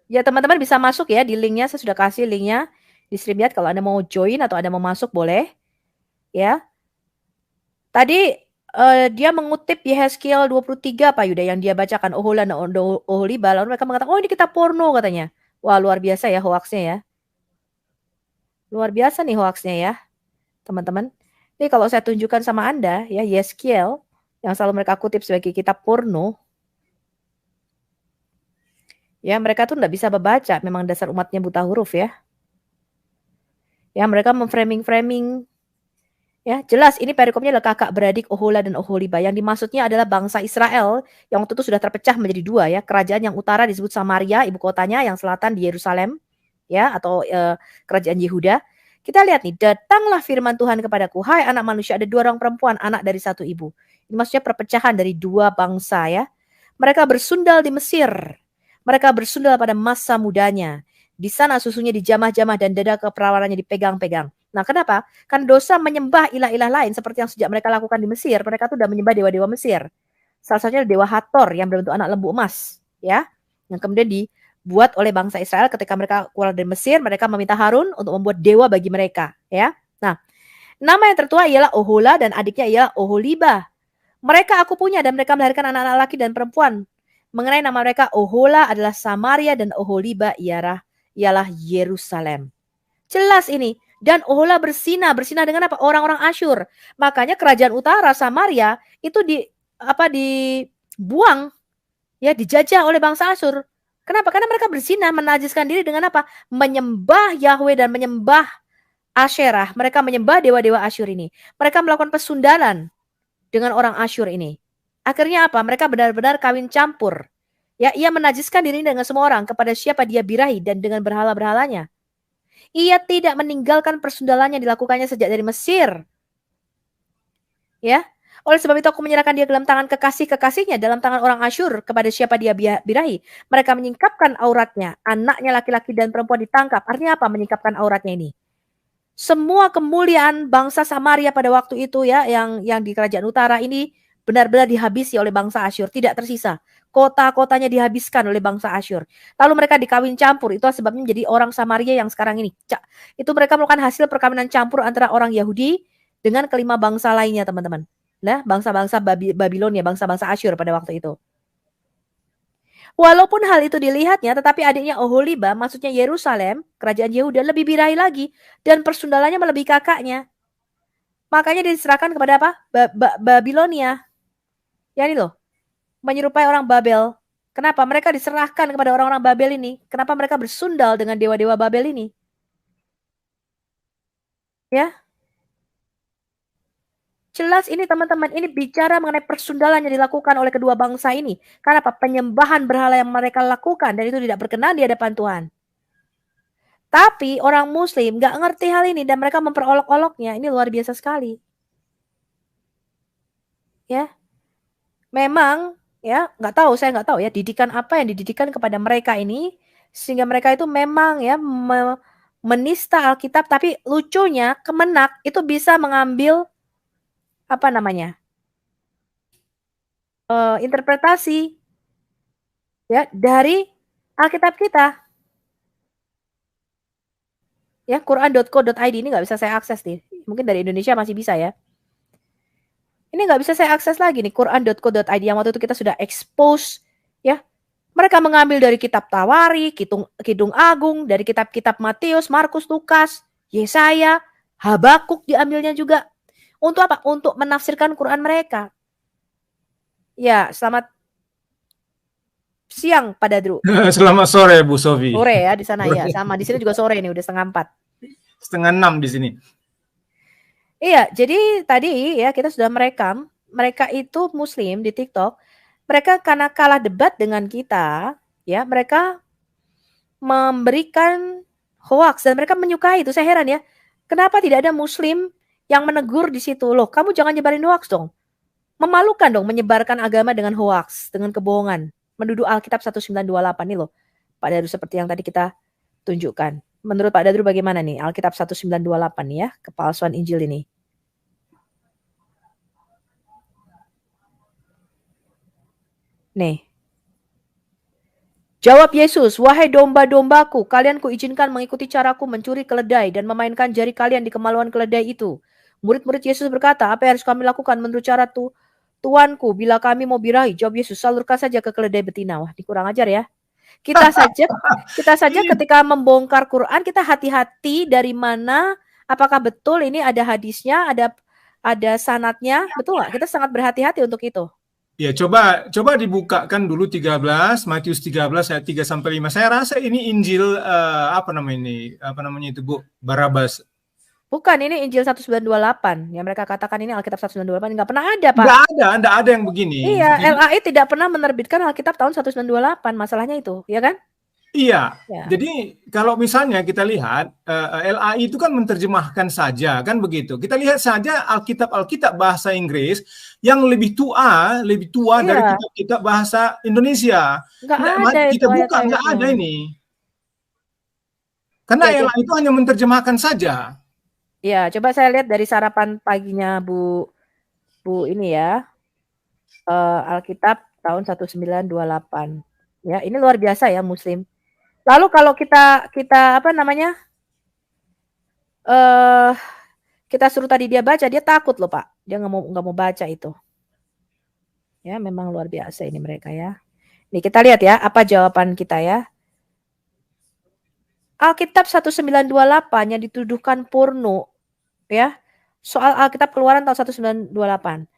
Ya, teman-teman bisa masuk ya di linknya, saya sudah kasih linknya di StreamYard kalau Anda mau join atau Anda mau masuk boleh. Ya. Tadi dia mengutip Yehezkiel 23 Pak Yuda yang dia bacakan Ohola dan Oholiba, lalu mereka mengatakan, oh ini kitab porno katanya. Wah, luar biasa ya hoaxnya ya. Luar biasa nih hoaxnya ya, teman-teman. Ini kalau saya tunjukkan sama Anda ya, Yehezkiel yang selalu mereka kutip sebagai kitab porno. Ya, mereka tuh nggak bisa membaca, memang dasar umatnya buta huruf ya. Ya, mereka memframing. Ya, jelas ini perikopnya adalah kakak beradik Ohola dan Oholiba. Yang dimaksudnya adalah bangsa Israel yang waktu itu sudah terpecah menjadi dua ya. Kerajaan yang utara disebut Samaria, ibu kotanya, yang selatan di Yerusalem ya, atau kerajaan Yehuda. Kita lihat nih, datanglah firman Tuhan kepadaku, hai anak manusia, ada dua orang perempuan, anak dari satu ibu. Ini maksudnya perpecahan dari dua bangsa ya. Mereka bersundal di Mesir. Mereka bersundal pada masa mudanya. Di sana susunya dijamah-jamah dan dada keperawanannya dipegang-pegang. Nah, kenapa? Kan dosa menyembah ilah-ilah lain seperti yang sejak mereka lakukan di Mesir. Mereka tuh udah menyembah dewa-dewa Mesir. Salah satunya dewa Hathor yang berbentuk anak lembu emas, ya. Yang kemudian dibuat oleh bangsa Israel ketika mereka keluar dari Mesir, mereka meminta Harun untuk membuat dewa bagi mereka, ya. Nah, nama yang tertua ialah Ohola dan adiknya ialah Oholiba. Mereka aku punya dan mereka melahirkan anak-anak laki dan perempuan. Mengenai nama mereka, Ohola adalah Samaria dan Oholiba ialah Yerusalem. Jelas ini. Dan Ohola bersinah dengan apa? Orang-orang Asyur. Makanya kerajaan utara Samaria itu dibuang, ya, dijajah oleh bangsa Asyur. Kenapa? Karena mereka bersinah, menajiskan diri dengan apa? Menyembah Yahweh dan menyembah Asyerah. Mereka menyembah dewa-dewa Asyur ini. Mereka melakukan pesundalan dengan orang Asyur ini. Akhirnya apa? Mereka benar-benar kawin campur. Ya, ia menajiskan diri dengan semua orang kepada siapa dia birahi dan dengan berhala-berhalanya. Ia tidak meninggalkan persundalannya dilakukannya sejak dari Mesir. Ya, oleh sebab itu aku menyerahkan dia dalam tangan kekasih-kekasihnya, dalam tangan orang Asyur kepada siapa dia birahi. Mereka menyingkapkan auratnya, anaknya laki-laki dan perempuan ditangkap. Artinya apa menyingkapkan auratnya ini? Semua kemuliaan bangsa Samaria pada waktu itu ya, yang di kerajaan utara ini benar-benar dihabisi oleh bangsa Asyur, tidak tersisa. Kota-kotanya dihabiskan oleh bangsa Asyur. Lalu mereka dikawin campur. Itu sebabnya menjadi orang Samaria yang sekarang ini. Itu mereka melakukan hasil perkawinan campur antara orang Yahudi dengan kelima bangsa lainnya, teman-teman. Nah, bangsa-bangsa Babilonia, bangsa-bangsa Asyur pada waktu itu. Walaupun hal itu dilihatnya, tetapi adiknya Oholiba, maksudnya Yerusalem, kerajaan Yehuda, lebih birahi lagi. Dan persundalannya melebihi kakaknya. Makanya diserahkan kepada apa? Babilonia. Ya ini loh. Menyerupai orang Babel. Kenapa? Mereka diserahkan kepada orang-orang Babel ini. Kenapa mereka bersundal dengan dewa-dewa Babel ini? Ya. Jelas ini teman-teman, ini bicara mengenai persundalan yang dilakukan oleh kedua bangsa ini. Karena apa? Penyembahan berhala yang mereka lakukan dan itu tidak berkenan di hadapan Tuhan. Tapi orang Muslim gak ngerti hal ini dan mereka memperolok-oloknya. Ini luar biasa sekali. Ya. Memang ya, saya nggak tahu ya didikan apa yang dididikan kepada mereka ini sehingga mereka itu memang ya menista Alkitab, tapi lucunya Kemenak itu bisa mengambil apa namanya interpretasi ya dari Alkitab kita. Ya, Quran.co.id ini nggak bisa saya akses nih. Mungkin dari Indonesia masih bisa ya. Ini nggak bisa saya akses lagi nih, Quran.co.id yang waktu itu kita sudah expose ya. Mereka mengambil dari kitab Tawari, Kidung Agung, dari kitab-kitab Matius, Markus, Lukas, Yesaya, Habakuk diambilnya juga. Untuk apa? Untuk menafsirkan Quran mereka. Ya, selamat siang Pak Dadru. Selamat sore Bu Sofi. Sore ya di sana ya, sama di sini juga sore nih, udah 5:30. 5:30 di sini. Iya, jadi tadi ya kita sudah merekam, mereka itu Muslim di TikTok, Mereka karena kalah debat dengan kita, ya, mereka memberikan hoax dan mereka menyukai itu. Saya heran ya, kenapa tidak ada muslim yang menegur di situ? Loh, kamu jangan nyebarin hoax dong. Memalukan dong menyebarkan agama dengan hoax, dengan kebohongan. Menuduh Alkitab 1928 nih loh, Pak Dadru, seperti yang tadi kita tunjukkan. Menurut Pak Dadru bagaimana nih Alkitab 1928 nih ya, kepalsuan Injil ini? Nih. Jawab Yesus, "Wahai domba-dombaku, kalian kuizinkan mengikuti caraku mencuri keledai dan memainkan jari kalian di kemaluan keledai itu." Murid-murid Yesus berkata, "Apa yang harus kami lakukan menurut cara Tuanku? Bila kami mau birahi," jawab Yesus, "salurkan saja ke keledai betina." Wah, dikurang ajar ya. Kita saja ketika membongkar Quran, kita hati-hati dari mana, apakah betul ini ada hadisnya, ada sanadnya, betul nggak? Kita sangat berhati-hati untuk itu. Ya, coba dibukakan dulu 13, Matius 13 ayat 3 sampai 5. Saya rasa ini Injil apa namanya itu, Bu? Barabas. Bukan, ini Injil 1928. Yang mereka katakan ini Alkitab 1928 nggak pernah ada, Pak. Nggak ada yang begini. Iya, LAI tidak pernah menerbitkan Alkitab tahun 1928, masalahnya itu, ya kan? Iya, Ya. jadi kalau misalnya kita lihat LAI itu kan menerjemahkan saja, kan begitu. Kita lihat saja Alkitab bahasa Inggris yang lebih tua dari Iya. kitab-kitab bahasa Indonesia. Nggak ada itu Kita buka, ayat-ayatnya. nggak ada ini. Karena Ya, LAI itu hanya menerjemahkan saja. Ya, coba saya lihat dari sarapan paginya Bu ini ya. Alkitab tahun 1928. Ya, ini luar biasa ya Muslim. Lalu kalau kita apa namanya? Kita suruh tadi dia baca, dia takut loh, Pak. Dia nggak mau baca itu. Ya, memang luar biasa ini mereka ya. Nih kita lihat ya, apa jawaban kita ya. Alkitab 1928 yang dituduhkan porno, ya. Soal Alkitab Keluaran tahun 1928.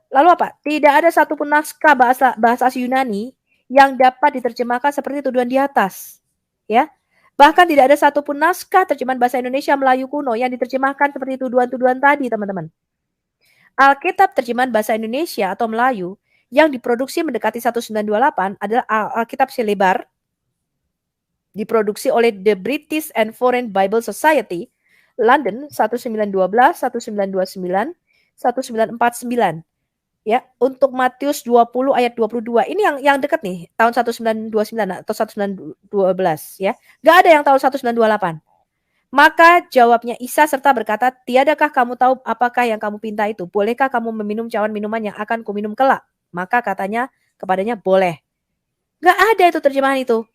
Lalu apa? Tidak ada satupun naskah bahasa Yunani yang dapat diterjemahkan seperti tuduhan di atas. Ya. Bahkan tidak ada satupun naskah terjemahan bahasa Indonesia Melayu kuno yang diterjemahkan seperti tuduhan-tuduhan tadi, teman-teman. Alkitab terjemahan bahasa Indonesia atau Melayu yang diproduksi mendekati 1928 adalah Alkitab Selebar, diproduksi oleh The British and Foreign Bible Society, London 1912, 1929, 1949. Ya, untuk Matius 20 ayat 22. Ini yang dekat nih, tahun 1929 atau 1912 ya. Enggak ada yang tahun 1928. Maka jawabnya Isa serta berkata, "Tiadakah kamu tahu apakah yang kamu pinta itu? Bolehkah kamu meminum cawan minuman yang akan kuminum kelak?" Maka katanya kepadanya, "Boleh." Enggak ada itu terjemahan itu.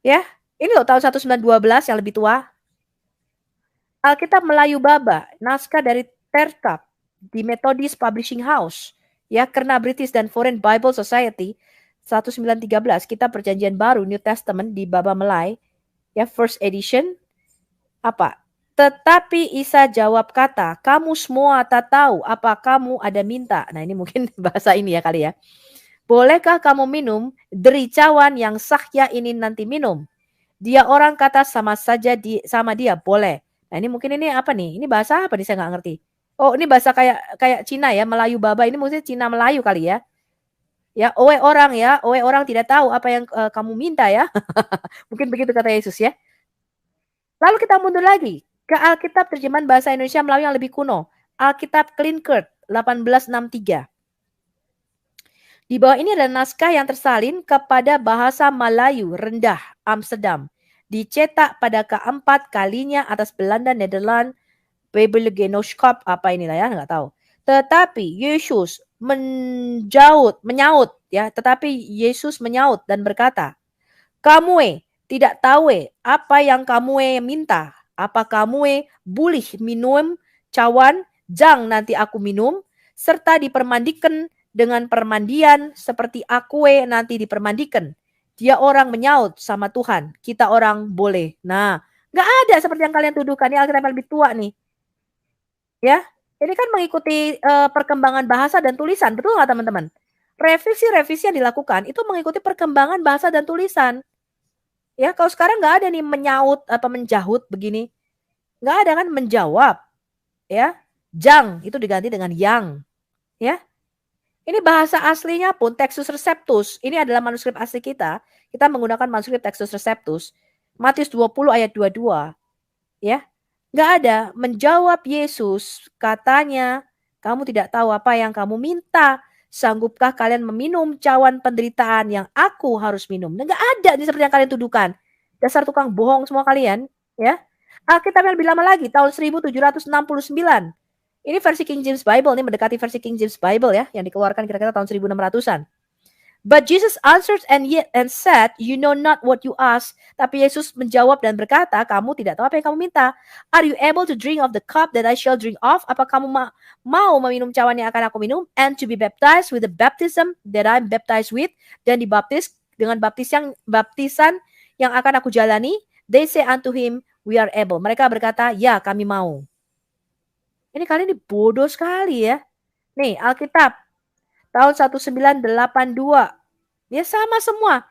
Ya, ini loh tahun 1912 yang lebih tua. Alkitab Melayu Baba, naskah dari Terkap di Methodist Publishing House, ya, karena British dan Foreign Bible Society 1913, Kitab Perjanjian Baru New Testament di Baba Melai, ya, first edition. Apa? Tetapi Isa jawab kata, "Kamu semua tak tahu apa kamu ada minta." Nah, ini mungkin bahasa ini ya kali ya. "Bolehkah kamu minum dari cawan yang Sakya ini nanti minum?" Dia orang kata sama saja sama dia, "Boleh." Nah, ini mungkin ini apa nih? Ini bahasa apa nih, saya nggak ngerti. Oh, ini bahasa kayak Cina ya, Melayu Baba. Ini mungkin Cina Melayu kali ya. Ya, oe orang tidak tahu apa yang kamu minta ya. Mungkin begitu kata Yesus ya. Lalu kita mundur lagi ke Alkitab terjemahan bahasa Indonesia Melayu yang lebih kuno. Alkitab Klinkert 1863. Di bawah ini ada naskah yang tersalin kepada bahasa Melayu rendah Amsterdam. Dicetak pada keempat kalinya atas Belanda, Nederland, Bijbelgenootschap, apa inilah ya, nggak tahu. Tetapi Yesus menyaut ya, tetapi Yesus menyaut dan berkata, "Kamu tidak tahu apa yang kamu minta. Apa kamu boleh minum cawan jang nanti aku minum, serta dipermandikan dengan permandian seperti aku nanti dipermandikan." Dia orang menyaut sama Tuhan, kita orang boleh. Nah, nggak ada seperti yang kalian tuduhkan. Ini Alkitab yang lebih tua nih. Ya, ini kan mengikuti perkembangan bahasa dan tulisan, betul nggak teman-teman? Revisi-revisi yang dilakukan itu mengikuti perkembangan bahasa dan tulisan. Ya, kalau sekarang nggak ada nih menyaut apa menjahut begini, nggak ada kan, menjawab. Ya, jang itu diganti dengan yang. Ya, Ini bahasa aslinya pun Textus Receptus. Ini adalah manuskrip asli kita. Kita menggunakan manuskrip Textus Receptus. Matius 20 ayat 22. Ya. Nggak ada. Menjawab Yesus, katanya, kamu tidak tahu apa yang kamu minta. Sanggupkah kalian meminum cawan penderitaan yang aku harus minum? Nggak ada ini seperti yang kalian tuduhkan. Dasar tukang bohong semua kalian. Ya. Alkitab yang lebih lama lagi, tahun 1769. Ini versi King James Bible, ini mendekati versi King James Bible ya, yang dikeluarkan kira-kira tahun 1600-an. But Jesus answered and said, you know not what you ask. Tapi Yesus menjawab dan berkata, kamu tidak tahu apa yang kamu minta. Are you able to drink of the cup that I shall drink of? Apa kamu mau meminum cawan yang akan aku minum? And to be baptized with the baptism that I'm baptized with. Dan dibaptis dengan baptisan yang akan aku jalani. They say unto him, we are able. Mereka berkata, ya kami mau. Ini kalian ini bodoh sekali ya. Nih, Alkitab tahun 1982. Ya sama semua.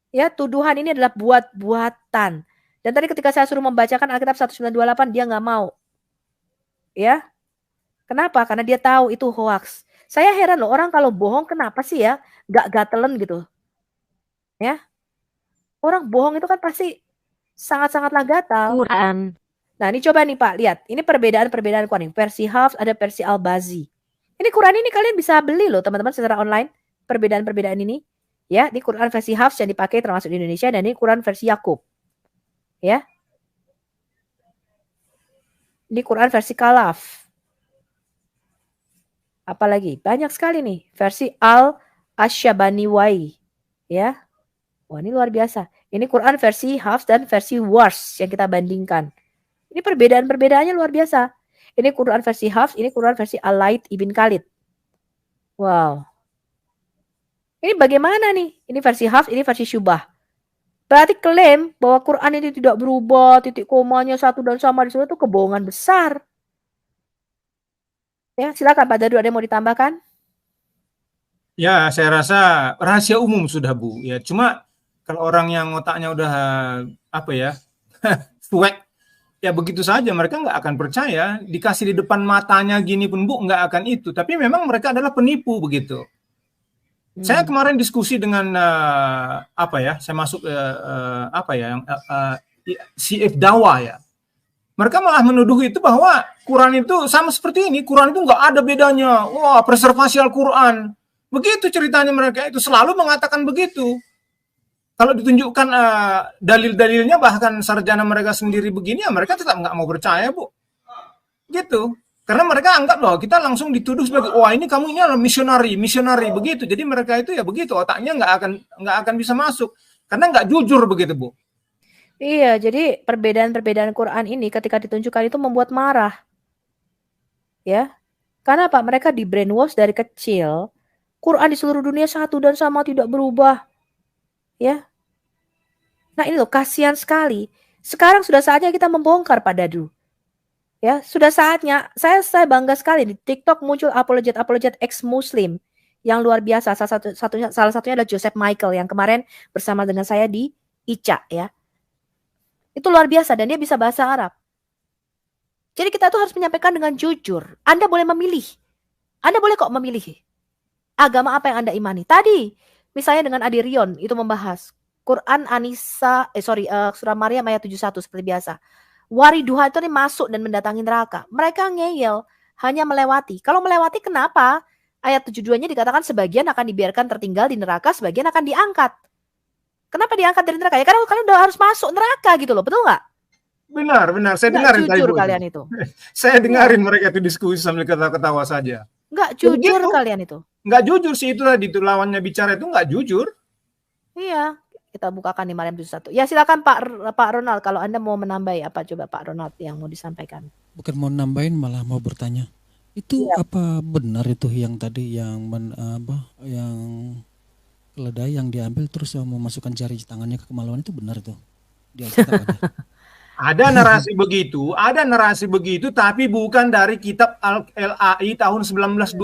Ya, tuduhan ini adalah buat-buatan. Dan tadi ketika saya suruh membacakan Alkitab 1928, dia nggak mau. Ya. Kenapa? Karena dia tahu itu hoax. Saya heran loh, orang kalau bohong kenapa sih ya nggak gatelen gitu. Ya. Orang bohong itu kan pasti sangat-sangatlah gatal. Quran. Nah, ini coba nih Pak, lihat. Ini perbedaan Quran. Versi Hafs, ada versi Al-Bazi. Ini Quran ini kalian bisa beli loh teman-teman secara online. Perbedaan-perbedaan ini. Ya, ini Quran versi Hafs yang dipakai termasuk di Indonesia. Dan ini Quran versi Yakub. Ya. Ini Quran versi Kalaf. Apalagi? Banyak sekali nih. Versi Al-Asyabaniwai. Ya. Wah, ini luar biasa. Ini Quran versi Hafs dan versi Wars yang kita bandingkan. Ini perbedaan-perbedaannya luar biasa. Ini Quran versi Hafs, ini Quran versi Al-Laith Ibn Khalid. Wow. Ini bagaimana nih? Ini versi Hafs, ini versi Syubah. Berarti klaim bahwa Quran ini tidak berubah, titik komanya satu dan sama di situ itu kebohongan besar. Ya, silakan Pak Dadu, ada yang mau ditambahkan? Ya, saya rasa rahasia umum sudah Bu. Ya, cuma kalau orang yang otaknya udah apa ya, cuek, ya begitu saja mereka nggak akan percaya. Dikasih di depan matanya gini pun Bu nggak akan itu. Tapi memang mereka adalah penipu begitu. Saya kemarin diskusi dengan apa ya? Saya masuk apa ya? CF Dawa ya. Mereka malah menuduh itu bahwa Quran itu sama seperti ini. Quran itu nggak ada bedanya. Wah, preservasi Al-Quran. Begitu ceritanya mereka itu selalu mengatakan begitu. Kalau ditunjukkan dalil-dalilnya bahkan sarjana mereka sendiri begini, ya mereka tetap nggak mau percaya Bu. Gitu. Karena mereka anggap loh kita langsung dituduh sebagai wah ini kamu ini adalah misionari begitu. Jadi mereka itu ya begitu otaknya nggak akan bisa masuk karena nggak jujur begitu Bu. Iya, jadi perbedaan-perbedaan Quran ini ketika ditunjukkan itu membuat marah. Ya. Karena apa? Mereka di brainwash dari kecil. Quran di seluruh dunia satu dan sama tidak berubah. Ya. Nah, ini loh kasihan sekali. Sekarang sudah saatnya kita membongkar Pak Dadu. Ya, sudah saatnya. Saya bangga sekali di TikTok muncul apologet ex-muslim yang luar biasa. Salah satunya adalah Joseph Michael yang kemarin bersama dengan saya di ICA ya. Itu luar biasa dan dia bisa bahasa Arab. Jadi kita tuh harus menyampaikan dengan jujur. Anda boleh memilih. Anda boleh kok memilih agama apa yang Anda imani. Tadi misalnya dengan Adi Rion itu membahas Quran surah Maryam ayat 71 seperti biasa. Wariduha itu nih masuk dan mendatangi neraka. Mereka ngeyel, hanya melewati. Kalau melewati kenapa? Ayat 72-nya dikatakan sebagian akan dibiarkan tertinggal di neraka, sebagian akan diangkat. Kenapa diangkat dari neraka? Ya karena kalian udah harus masuk neraka gitu loh, betul nggak? Benar. Saya dengarin jujur kalian itu. Saya dengarin mereka itu diskusi sambil ketawa saja. Nggak jujur kalian itu. Nggak jujur sih itu tadi, itu lawannya bicara itu nggak jujur. Iya, kita bukakan di Maryam 71. Ya silakan Pak Ronald kalau Anda mau menambahi apa coba Pak Ronald yang mau disampaikan. Bukan mau nambahin malah mau bertanya. Itu apa benar itu yang tadi yang keledai yang diambil terus memasukkan jari tangannya ke kemaluan itu benar itu? Di Alkitab ada. Ada narasi begitu tapi bukan dari kitab LAI tahun 1928.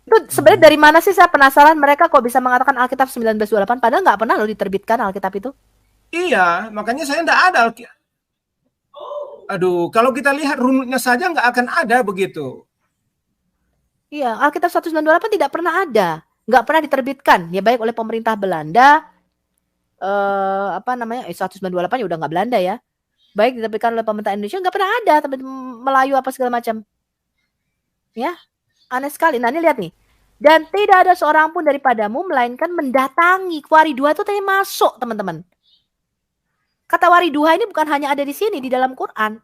Itu sebenarnya dari mana sih, saya penasaran mereka kok bisa mengatakan Alkitab 1928 padahal nggak pernah loh diterbitkan Alkitab itu. Iya, makanya saya nggak ada Alkitab. Aduh, kalau kita lihat runutnya saja nggak akan ada begitu. Iya, Alkitab 1928 tidak pernah ada, nggak pernah diterbitkan, ya baik oleh pemerintah Belanda, 1928 ya udah nggak Belanda ya, baik diterbitkan oleh pemerintah Indonesia, nggak pernah ada, tapi Melayu apa segala macam. Ya, aneh sekali. Nah ini lihat nih, dan tidak ada seorang pun daripadamu melainkan mendatangi. Waridua itu tadi masuk teman-teman. Kata waridua ini bukan hanya ada di sini di dalam Quran,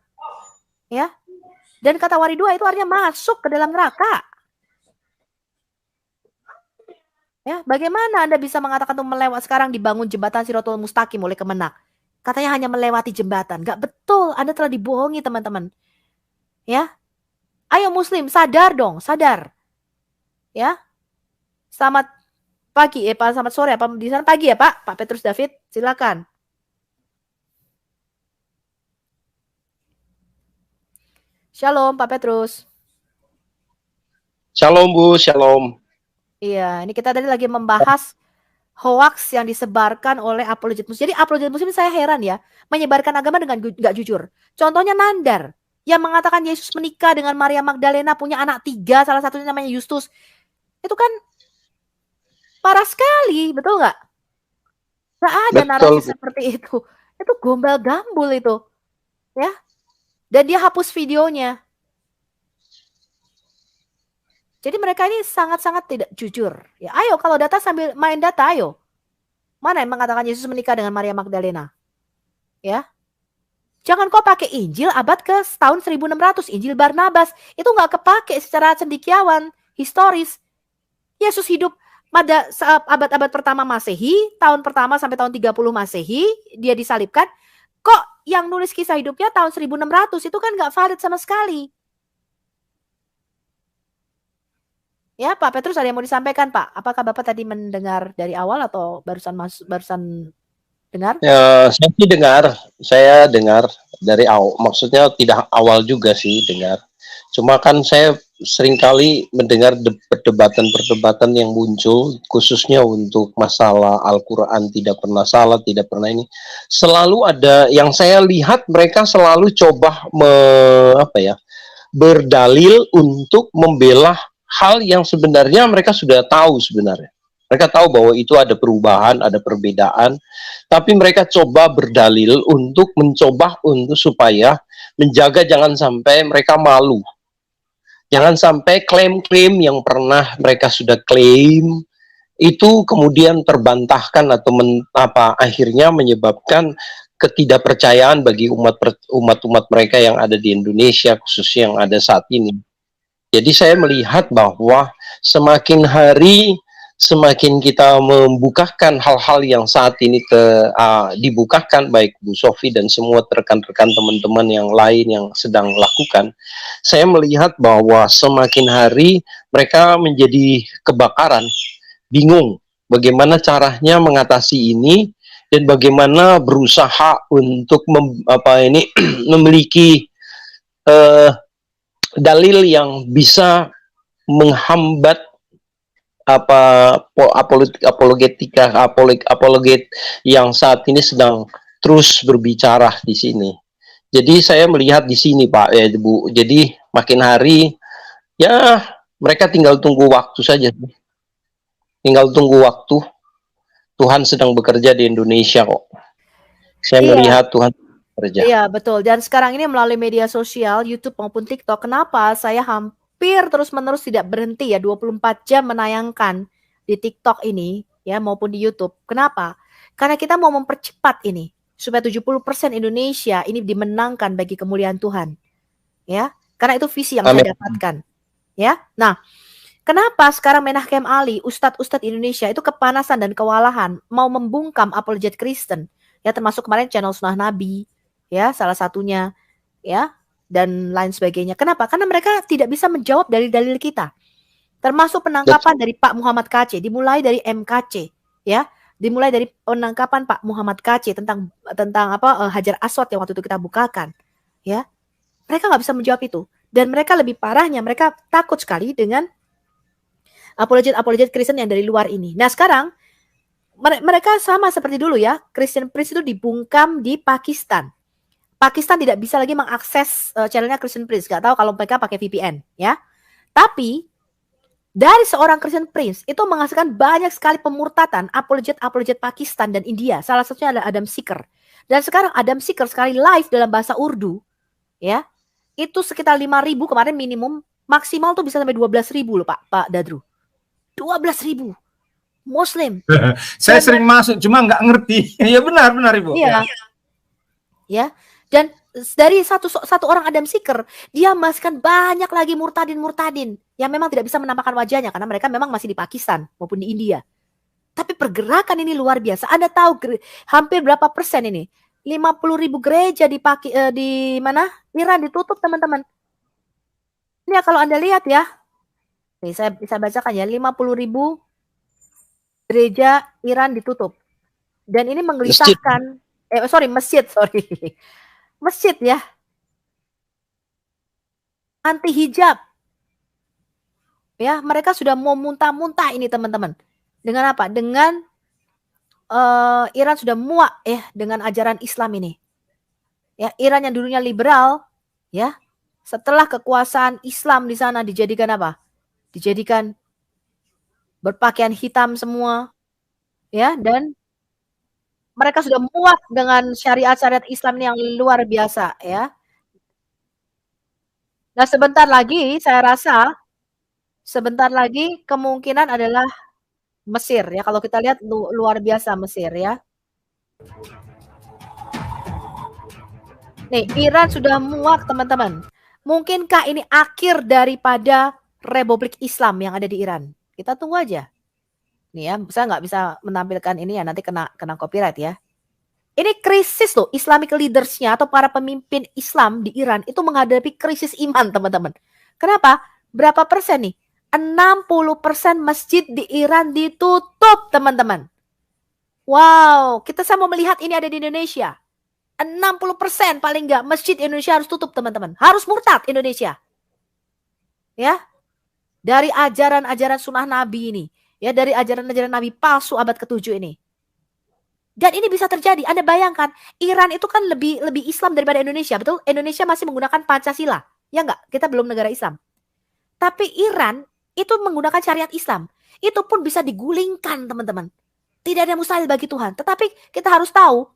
ya. Dan kata waridua itu artinya masuk ke dalam neraka. Ya, bagaimana Anda bisa mengatakan itu melewat sekarang dibangun jembatan Siratul Mustaqim oleh Kemenak? Katanya hanya melewati jembatan. Gak betul, Anda telah dibohongi teman-teman. Ya, ayo Muslim sadar dong, sadar. Ya, selamat pagi, Pak, selamat sore, apa di sana pagi ya Pak? Pak Petrus David, silakan. Shalom Pak Petrus. Shalom Bu, shalom. Iya, ini kita tadi lagi membahas hoax yang disebarkan oleh apologet Muslim. Jadi apologet Muslim saya heran ya, menyebarkan agama dengan gak jujur. Contohnya Nandar, yang mengatakan Yesus menikah dengan Maria Magdalena, punya anak 3, salah satunya namanya Justus. Itu kan parah sekali, betul nggak? Nggak ada narasi seperti itu. Itu gombal gambul itu, ya. Dan dia hapus videonya. Jadi mereka ini sangat-sangat tidak jujur. Ya, ayo kalau data sambil main data, ayo. Mana yang mengatakan Yesus menikah dengan Maria Magdalena? Ya. Jangan kau pakai Injil abad ke tahun 1600, Injil Barnabas. Itu nggak kepake secara cendekiawan, historis. Yesus hidup pada abad-abad pertama Masehi, tahun pertama sampai tahun 30 Masehi, dia disalibkan. Kok yang nulis kisah hidupnya tahun 1600, itu kan nggak valid sama sekali. Ya, Pak Petrus ada yang mau disampaikan, Pak? Apakah Bapak tadi mendengar dari awal atau barusan dengar? Ya, saya dengar dari awal. Maksudnya tidak awal juga sih dengar. Cuma kan saya seringkali mendengar perdebatan-perdebatan yang muncul, khususnya untuk masalah Al-Quran tidak pernah salah, tidak pernah ini. Selalu ada yang saya lihat mereka selalu coba berdalil untuk membela hal yang sebenarnya mereka sudah tahu sebenarnya. Mereka tahu bahwa itu ada perubahan, ada perbedaan, tapi mereka coba berdalil untuk mencoba untuk supaya menjaga jangan sampai mereka malu. Jangan sampai klaim-klaim yang pernah mereka sudah klaim itu kemudian terbantahkan atau akhirnya menyebabkan ketidakpercayaan bagi umat mereka yang ada di Indonesia, khususnya yang ada saat ini. Jadi saya melihat bahwa semakin hari semakin kita membukakan hal-hal yang saat ini dibukakan, baik Bu Sofi dan semua rekan-rekan teman-teman yang lain yang sedang lakukan, saya melihat bahwa semakin hari mereka menjadi kebakaran, bingung bagaimana caranya mengatasi ini dan bagaimana berusaha untuk memiliki dalil yang bisa menghambat apologet yang saat ini sedang terus berbicara di sini. Jadi saya melihat di sini Pak Bu. Jadi makin hari ya mereka tinggal tunggu waktu saja. Tinggal tunggu waktu. Tuhan sedang bekerja di Indonesia kok. Saya melihat Tuhan bekerja. Iya, betul. Dan sekarang ini melalui media sosial, YouTube maupun TikTok, kenapa saya hampir terus-menerus tidak berhenti ya 24 jam menayangkan di TikTok ini ya maupun di YouTube. Kenapa? Karena kita mau mempercepat ini supaya 70% Indonesia ini dimenangkan bagi kemuliaan Tuhan. Ya. Karena itu visi yang saya dapatkan. Ya. Nah, kenapa sekarang Menachem Ali, ustadz-ustadz Indonesia itu kepanasan dan kewalahan mau membungkam apologet Kristen? Ya, termasuk kemarin channel Sunnah Nabi, ya, salah satunya, ya, dan lain sebagainya. Kenapa? Karena mereka tidak bisa menjawab dalil-dalil kita. Termasuk penangkapan dari Pak Muhammad KC, dimulai dari MKC, ya. Dimulai dari penangkapan Pak Muhammad KC tentang Hajar Aswad yang waktu itu kita bukakan, ya. Mereka nggak bisa menjawab itu. Dan mereka lebih parahnya, mereka takut sekali dengan apologet Kristen yang dari luar ini. Nah, sekarang mereka sama seperti dulu ya. Christian Prince itu dibungkam di Pakistan. Pakistan tidak bisa lagi mengakses channelnya Christian Prince. Gak tahu kalau mereka pakai VPN ya. Tapi dari seorang Christian Prince itu menghasilkan banyak sekali pemurtatan apologet Pakistan dan India. Salah satunya adalah Adam Seeker. Dan sekarang Adam Seeker sekali live dalam bahasa Urdu, ya, itu sekitar 5.000 kemarin minimum, maksimal tuh bisa sampai 12.000 loh Pak Dadru. 12.000 Muslim. Saya sering masuk, cuma nggak ngerti. Ya benar Ibu. Iya. Ya. Dan dari satu orang Adam Seeker, dia menghasilkan banyak lagi murtadin yang memang tidak bisa menampakkan wajahnya karena mereka memang masih di Pakistan maupun di India. Tapi pergerakan ini luar biasa. Anda tahu hampir berapa persen ini? 50.000 gereja di mana? Iran ditutup, teman-teman. Ini ya, kalau Anda lihat ya. Nih, saya bisa bacakan ya, 50.000 gereja Iran ditutup. Dan ini menggelisahkan masjid. Masjid ya. Anti hijab. Ya, mereka sudah mau muntah-muntah ini, teman-teman. Dengan apa? Dengan Iran sudah muak ya dengan ajaran Islam ini. Ya, Iran yang dulunya liberal, ya, setelah kekuasaan Islam di sana dijadikan apa? Dijadikan berpakaian hitam semua, ya, dan mereka sudah muak dengan syariat-syariat Islam yang luar biasa, ya. Nah, sebentar lagi saya rasa kemungkinan adalah Mesir ya, kalau kita lihat luar biasa Mesir ya. Nih, Iran sudah muak, teman-teman. Mungkinkah ini akhir daripada Republik Islam yang ada di Iran? Kita tunggu aja. Nih ya, saya nggak bisa menampilkan ini ya, nanti kena copyright ya. Ini krisis loh, Islamic leaders-nya atau para pemimpin Islam di Iran itu menghadapi krisis iman, teman-teman. Kenapa? Berapa persen nih? 60% masjid di Iran ditutup, teman-teman. Wow, saya mau melihat ini ada di Indonesia. 60% paling enggak masjid Indonesia harus tutup, teman-teman. Harus murtad Indonesia. Ya. Dari ajaran-ajaran sunnah Nabi ini. Ya, dari ajaran-ajaran Nabi palsu abad ke-7 ini. Dan ini bisa terjadi. Anda bayangkan, Iran itu kan lebih Islam daripada Indonesia, betul? Indonesia masih menggunakan Pancasila. Ya enggak? Kita belum negara Islam. Tapi Iran itu menggunakan syariat Islam. Itu pun bisa digulingkan, teman-teman. Tidak ada mustahil bagi Tuhan. Tetapi kita harus tahu,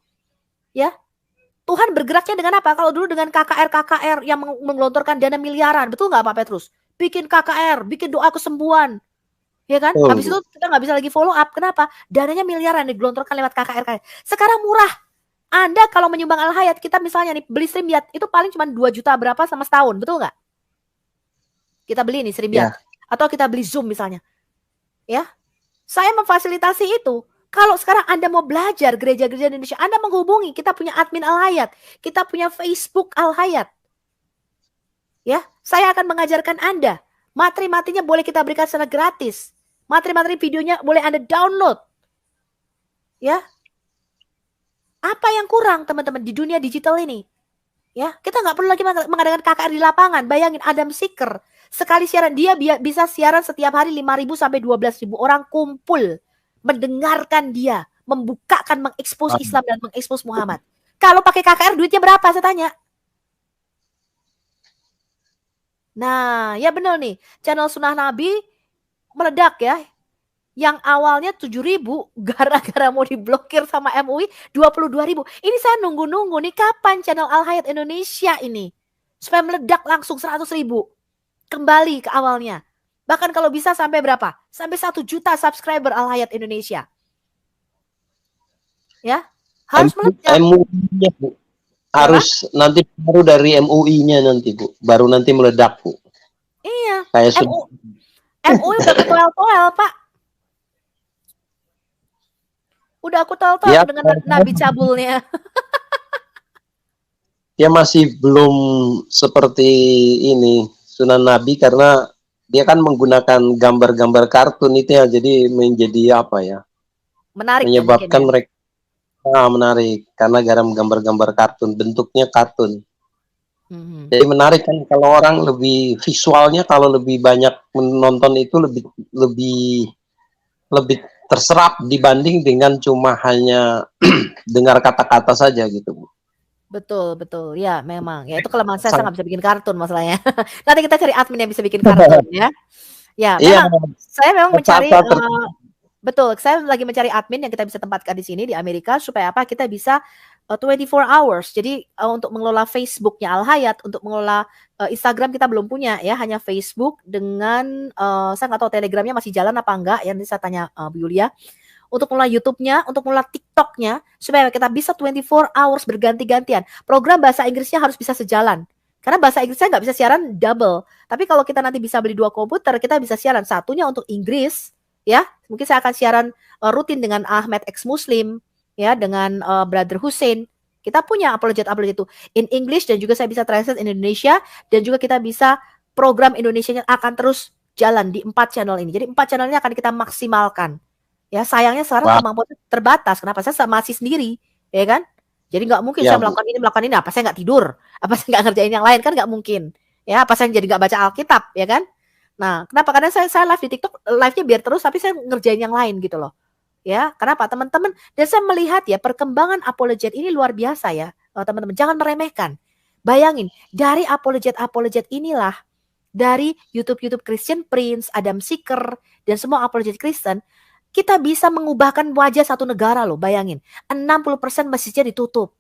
ya, Tuhan bergeraknya dengan apa? Kalau dulu dengan KKR yang menggelontorkan dana miliaran, betul nggak Pak Petrus? Bikin KKR, bikin doa kesembuhan, ya kan? Habis itu kita nggak bisa lagi follow up. Kenapa? Dananya miliaran digelontorkan lewat KKR. Sekarang murah. Anda kalau menyumbang Al-Hayat, kita misalnya nih beli StreamYard itu paling cuma 2 juta berapa sama setahun, betul nggak? Kita beli nih StreamYard. Yeah. Atau kita beli Zoom misalnya. Ya. Saya memfasilitasi itu. Kalau sekarang Anda mau belajar gereja-gereja Indonesia, Anda menghubungi, kita punya admin Al-Hayat, kita punya Facebook Al-Hayat. Ya, saya akan mengajarkan Anda. Materi-materinya boleh kita berikan secara gratis. Materi-materi videonya boleh Anda download. Ya. Apa yang kurang, teman-teman, di dunia digital ini? Ya, kita nggak perlu lagi mengadakan KKR di lapangan. Bayangin Adam Seeker. Sekali siaran, dia bisa siaran setiap hari 5.000 sampai 12.000 orang kumpul. Mendengarkan dia. Membukakan, mengekspos Islam dan mengekspos Muhammad. Kalau pakai KKR duitnya berapa, saya tanya? Nah, ya benar nih. Channel Sunnah Nabi meledak ya. Yang awalnya 7.000 gara-gara mau diblokir sama MUI 22.000. Ini saya nunggu-nunggu nih kapan channel Al-Hayat Indonesia ini supaya meledak langsung 100.000 kembali ke awalnya. Bahkan kalau bisa sampai berapa? Sampai 1 juta subscriber Al-Hayat Indonesia. Ya, harus meledak. MUI-nya Bu. Harus nanti baru dari MUI-nya nanti Bu, baru nanti meledak Bu. Iya. MUI udah ketoel-toel Pak. Udah aku tahu ya, dengan Nabi cabulnya. Dia masih belum seperti ini Sunan Nabi karena dia kan menggunakan gambar-gambar kartun itu ya, jadi menjadi apa ya? Menarik. Menyebabkan mereka menarik karena gambar-gambar kartun, bentuknya kartun. Jadi menarik kan kalau orang lebih visualnya, kalau lebih banyak menonton itu lebih terserap dibanding dengan cuma hanya dengar kata-kata saja gitu Bu. Betul ya memang ya, itu kelemahan saya nggak bisa bikin kartun masalahnya. Nanti kita cari admin yang bisa bikin kartun ya. Ya, Iya, saya memang mencari kata betul, saya lagi mencari admin yang kita bisa tempatkan di sini di Amerika supaya apa? Kita bisa 24 hours. Jadi untuk mengelola Facebooknya Al Hayat, untuk mengelola Instagram kita belum punya ya, hanya Facebook dengan saya nggak tahu Telegramnya masih jalan apa enggak. Ya nanti saya tanya Bu Yulia. Untuk mengelola YouTube-nya, untuk mengelola TikTok-nya supaya kita bisa 24 hours berganti-gantian. Program bahasa Inggrisnya harus bisa sejalan. Karena bahasa Inggrisnya nggak bisa siaran double. Tapi kalau kita nanti bisa beli 2 komputer, kita bisa siaran satunya untuk Inggris, ya. Mungkin saya akan siaran rutin dengan Ahmed X Muslim, ya, dengan Brother Hussein. Kita punya apologet itu in English dan juga saya bisa translate in Indonesia dan juga kita bisa program Indonesianya akan terus jalan di 4 channel ini. Jadi 4 channelnya akan kita maksimalkan. Ya, sayangnya sekarang kemampuan terbatas. Kenapa? Saya masih sendiri, ya kan? Jadi nggak mungkin saya melakukan ini, apa saya nggak tidur, apa saya nggak ngerjain yang lain, kan nggak mungkin. Ya, apa saya jadi nggak baca Alkitab, ya kan? Nah, kenapa? Karena saya live di TikTok, live-nya biar terus, tapi saya ngerjain yang lain gitu loh. Ya, kenapa teman-teman? Dan saya melihat ya perkembangan apologet ini luar biasa ya, teman-teman. Jangan meremehkan. Bayangin dari apologet inilah, dari YouTube Christian Prince, Adam Seeker, dan semua apologet Kristen, kita bisa mengubahkan wajah satu negara loh, bayangin. 60% masjidnya ditutup.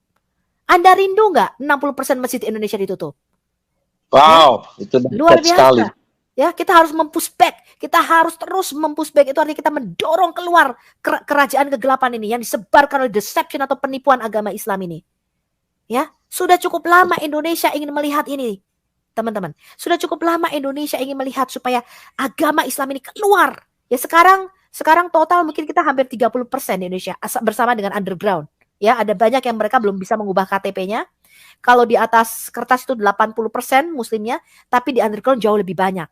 Anda rindu nggak 60% masjid di Indonesia ditutup? Wow, ya? Itu luar biasa. Sekali. Ya, kita harus mempushback. Kita harus terus mempushback. Itu artinya kita mendorong keluar kerajaan kegelapan ini yang disebarkan oleh deception atau penipuan agama Islam ini. Ya, sudah cukup lama Indonesia ingin melihat ini, teman-teman. Sudah cukup lama Indonesia ingin melihat supaya agama Islam ini keluar. Ya, sekarang total mungkin kita hampir 30% di Indonesia bersama dengan underground. Ya, ada banyak yang mereka belum bisa mengubah KTP-nya. Kalau di atas kertas itu 80% muslimnya, tapi di underground jauh lebih banyak.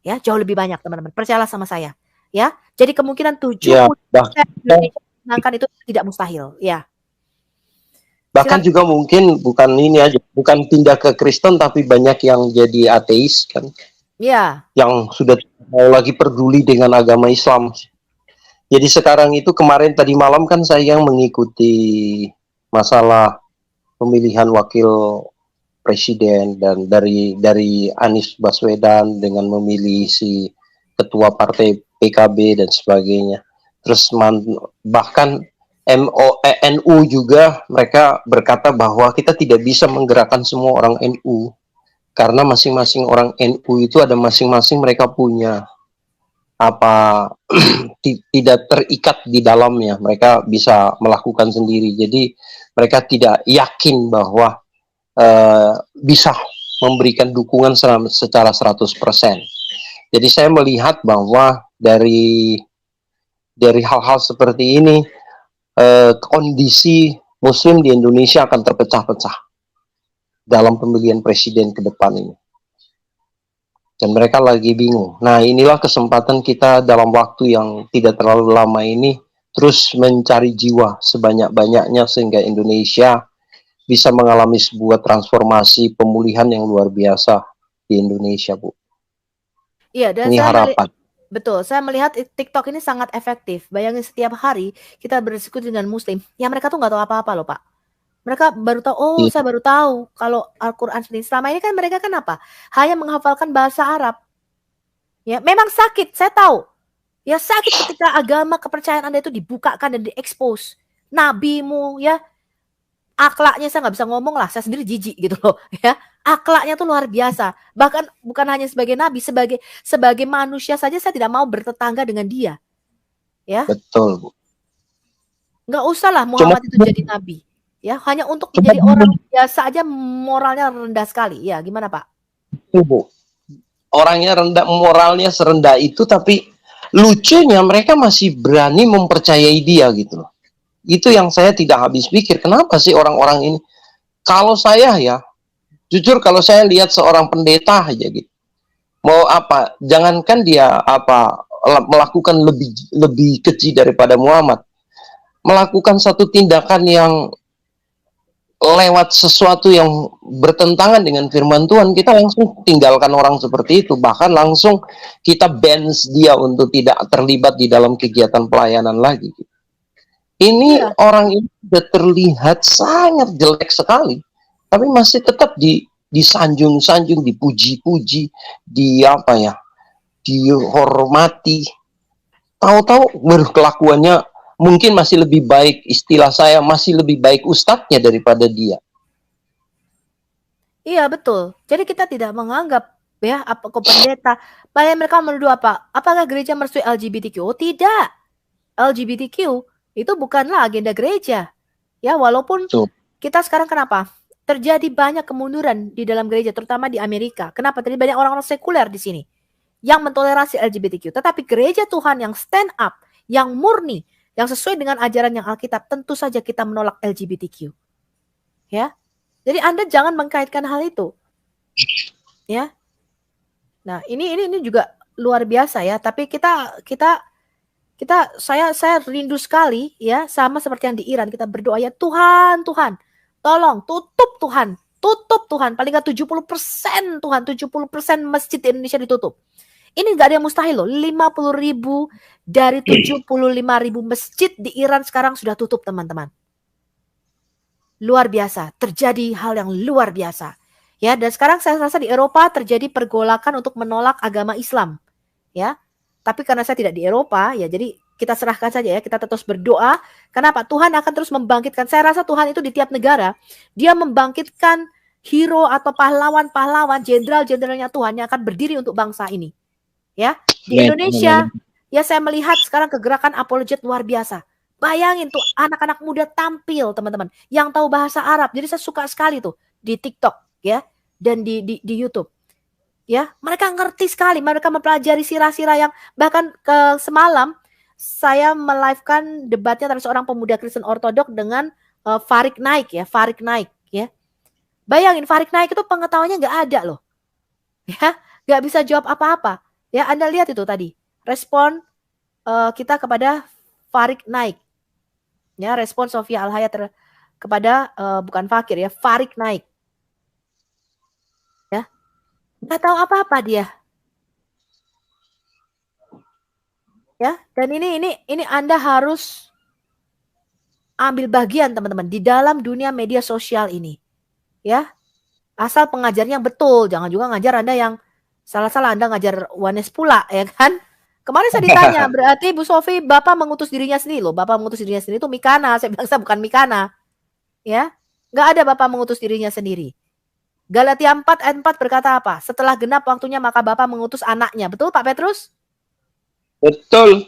Ya, jauh lebih banyak, teman-teman. Percayalah sama saya. Ya, jadi kemungkinan 70% Indonesia menangkan itu tidak mustahil. Ya. Bahkan juga mungkin bukan ini aja, bukan pindah ke Kristen, tapi banyak yang jadi ateis kan. Ya. Yang sudah mau lagi peduli dengan agama Islam. Jadi sekarang itu kemarin tadi malam kan saya yang mengikuti masalah pemilihan wakil presiden dan dari Anies Baswedan dengan memilih si ketua partai PKB dan sebagainya. Terus bahkan NU juga mereka berkata bahwa kita tidak bisa menggerakkan semua orang NU. Karena masing-masing orang NU itu ada masing-masing mereka punya tidak terikat di dalamnya, mereka bisa melakukan sendiri. Jadi mereka tidak yakin bahwa bisa memberikan dukungan secara 100%. Jadi saya melihat bahwa dari hal-hal seperti ini kondisi Muslim di Indonesia akan terpecah-pecah dalam pemilihan presiden ke depan ini. Dan mereka lagi bingung. Nah, inilah kesempatan kita dalam waktu yang tidak terlalu lama ini terus mencari jiwa sebanyak-banyaknya sehingga Indonesia bisa mengalami sebuah transformasi pemulihan yang luar biasa di Indonesia, Bu. Iya, dan ini harapan. Betul, saya melihat TikTok ini sangat efektif. Bayangin setiap hari kita berdiskusi dengan Muslim, yang mereka tuh nggak tahu apa-apa loh, Pak. Mereka baru tahu, saya baru tahu kalau Al-Quran sendiri. Selama ini kan mereka kan apa? Hanya menghafalkan bahasa Arab. Ya, memang sakit, saya tahu. Ya, sakit ketika agama kepercayaan Anda itu dibukakan dan diekspos. Nabimu, ya, akhlaknya saya nggak bisa ngomong lah, saya sendiri jijik gitu loh. Ya, akhlaknya tuh luar biasa. Bahkan bukan hanya sebagai nabi, sebagai manusia saja saya tidak mau bertetangga dengan dia. Ya. Betul, Bu. Nggak usah lah Muhammad itu jadi nabi. Ya, hanya untuk menjadi orang biasa aja moralnya rendah sekali. Ya, gimana Pak? Bu, orangnya rendah, moralnya serendah itu, tapi lucunya mereka masih berani mempercayai dia gitu loh. Itu yang saya tidak habis pikir. Kenapa sih orang-orang ini? Kalau saya ya, jujur kalau saya lihat seorang pendeta aja gitu, mau apa? Jangankan dia melakukan lebih keji daripada Muhammad, melakukan satu tindakan yang lewat sesuatu yang bertentangan dengan firman Tuhan, kita langsung tinggalkan orang seperti itu, bahkan langsung kita bans dia untuk tidak terlibat di dalam kegiatan pelayanan lagi. Ini orang ini sudah terlihat sangat jelek sekali, tapi masih tetap disanjung-sanjung, dipuji-puji, dihormati. Tahu-tahu berkelakuannya mungkin masih lebih baik, istilah saya masih lebih baik ustadznya daripada dia. Iya betul. Jadi kita tidak menganggap ya apa kok pendeta. Banyak mereka menuduh apa? Apakah gereja merestui LGBTQ? Oh tidak. LGBTQ itu bukanlah agenda gereja. Ya walaupun Tuh. kita sekarang kenapa? Terjadi banyak kemunduran di dalam gereja, terutama di Amerika. Kenapa? Terjadi banyak orang-orang sekuler di sini yang mentoleransi LGBTQ. Tetapi gereja Tuhan yang stand up, yang murni, yang sesuai dengan ajaran yang Alkitab, tentu saja kita menolak LGBTQ. Ya. Jadi Anda jangan mengkaitkan hal itu. Ya. Nah, ini juga luar biasa ya, tapi saya rindu sekali ya, sama seperti yang di Iran, kita berdoa ya Tuhan, tolong tutup Tuhan, paling nggak 70% Tuhan, 70% masjid di Indonesia ditutup. Ini nggak ada yang mustahil loh, 50.000 dari 75.000 masjid di Iran sekarang sudah tutup teman-teman. Luar biasa, terjadi hal yang luar biasa. Ya, dan sekarang saya rasa di Eropa terjadi pergolakan untuk menolak agama Islam. Ya. Tapi karena saya tidak di Eropa, ya jadi kita serahkan saja ya, kita terus berdoa. Kenapa? Tuhan akan terus membangkitkan. Saya rasa Tuhan itu di tiap negara, dia membangkitkan hero atau pahlawan-pahlawan, jenderal-jenderalnya Tuhan yang akan berdiri untuk bangsa ini. Ya, di Indonesia, ya saya melihat sekarang kegerakan apologet luar biasa. Bayangin tuh anak-anak muda tampil teman-teman yang tahu bahasa Arab. Jadi saya suka sekali tuh di TikTok ya dan di YouTube. Ya, mereka ngerti sekali, mereka mempelajari sirah-sirah yang bahkan semalam saya melivekan debatnya antara seorang pemuda Kristen Ortodok dengan Farid Naik ya. Bayangin Farid Naik itu pengetahuannya nggak ada loh. Ya, nggak bisa jawab apa-apa. Ya, Anda lihat itu tadi respon kita kepada Farid Naik. Ya, respon Sofia Al-Hayat kepada bukan Fakir ya, Farid Naik. Ya. Nggak tahu apa-apa dia. Ya, dan ini Anda harus ambil bagian teman-teman di dalam dunia media sosial ini. Ya. Asal pengajarnya yang betul, jangan juga ngajar Anda yang salah-salah, Anda ngajar Wanes pula ya kan? Kemarin saya ditanya, berarti Bu Sofi Bapak mengutus dirinya sendiri loh. Bapak mengutus dirinya sendiri itu Mikana. Saya bilang saya bukan Mikana. Ya. Nggak ada Bapak mengutus dirinya sendiri. Galatia 4 ayat 4 berkata apa? Setelah genap waktunya maka Bapak mengutus anaknya. Betul Pak Petrus? Betul.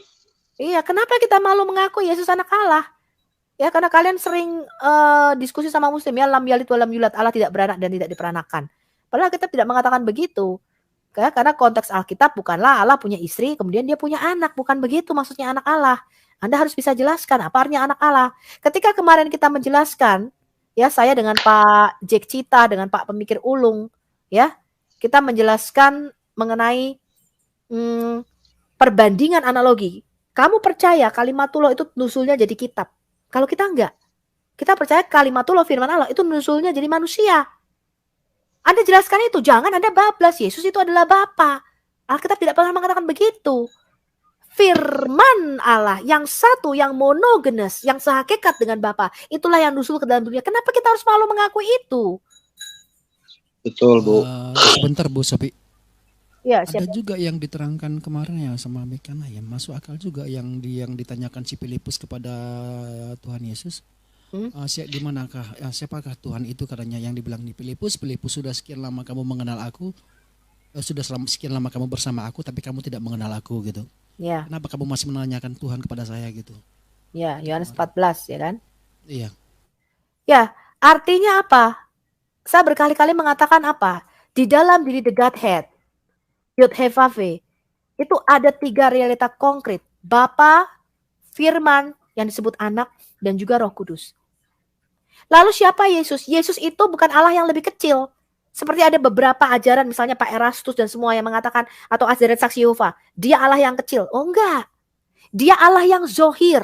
Iya, kenapa kita malu mengaku Yesus anak Allah? Ya, karena kalian sering diskusi sama muslim ya, lam yalid walam yulad, Allah tidak beranak dan tidak diperanakan. Padahal kita tidak mengatakan begitu. Karena konteks Alkitab bukanlah Allah punya istri, kemudian dia punya anak. Bukan begitu maksudnya anak Allah. Anda harus bisa jelaskan apa artinya anak Allah. Ketika kemarin kita menjelaskan, ya saya dengan Pak Jack Cita, dengan Pak Pemikir Ulung, ya kita menjelaskan mengenai perbandingan analogi. Kamu percaya kalimatullah itu nusulnya jadi kitab. Kalau kita enggak. Kita percaya kalimatullah firman Allah itu nusulnya jadi manusia. Anda jelaskan itu, jangan Anda bablas. Yesus itu adalah Bapa. Alkitab tidak pernah mengatakan begitu. Firman Allah yang satu, yang monogenes, yang sehakikat dengan Bapa, itulah yang nusul ke dalam dunia. Kenapa kita harus malu mengakui itu? Betul, Bu. Sebentar Bu Sofi. Ya, ada juga yang diterangkan kemarin ya sama Mekana ya, masuk akal juga yang ditanyakan si Filipus kepada Tuhan Yesus. Di manakah siapakah Tuhan itu katanya, yang dibilang di Filipus sudah sekian lama kamu mengenal aku, sudah sekian lama kamu bersama aku tapi kamu tidak mengenal aku gitu. Ya. Kenapa kamu masih menanyakan Tuhan kepada saya gitu? Ya, Yohanes 14 ya kan? Iya. Ya, artinya apa? Saya berkali-kali mengatakan apa? Di dalam diri the Godhead, Yud He Vav He, itu ada 3 realita konkret. Bapa, Firman yang disebut anak, dan juga Roh Kudus. Lalu siapa Yesus? Yesus itu bukan Allah yang lebih kecil. Seperti ada beberapa ajaran, misalnya Pak Erastus dan semua yang mengatakan, atau ajaran Saksi Yehova, dia Allah yang kecil. Oh enggak. Dia Allah yang zohir.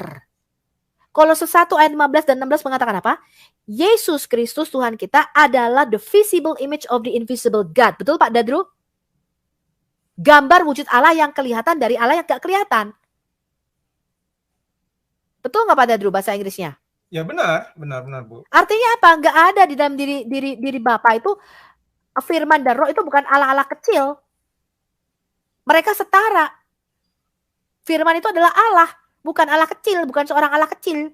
Kolose 1 ayat 15 dan 16 mengatakan apa? Yesus Kristus Tuhan kita adalah the visible image of the invisible God. Betul Pak Dadru? Gambar wujud Allah yang kelihatan dari Allah yang gak kelihatan. Betul nggak Pak Dadru bahasa Inggrisnya? Ya benar Bu. Artinya apa? Nggak ada di dalam diri Bapa itu firman dan roh itu bukan Allah-Allah kecil. Mereka setara. Firman itu adalah Allah, bukan Allah kecil, bukan seorang Allah kecil.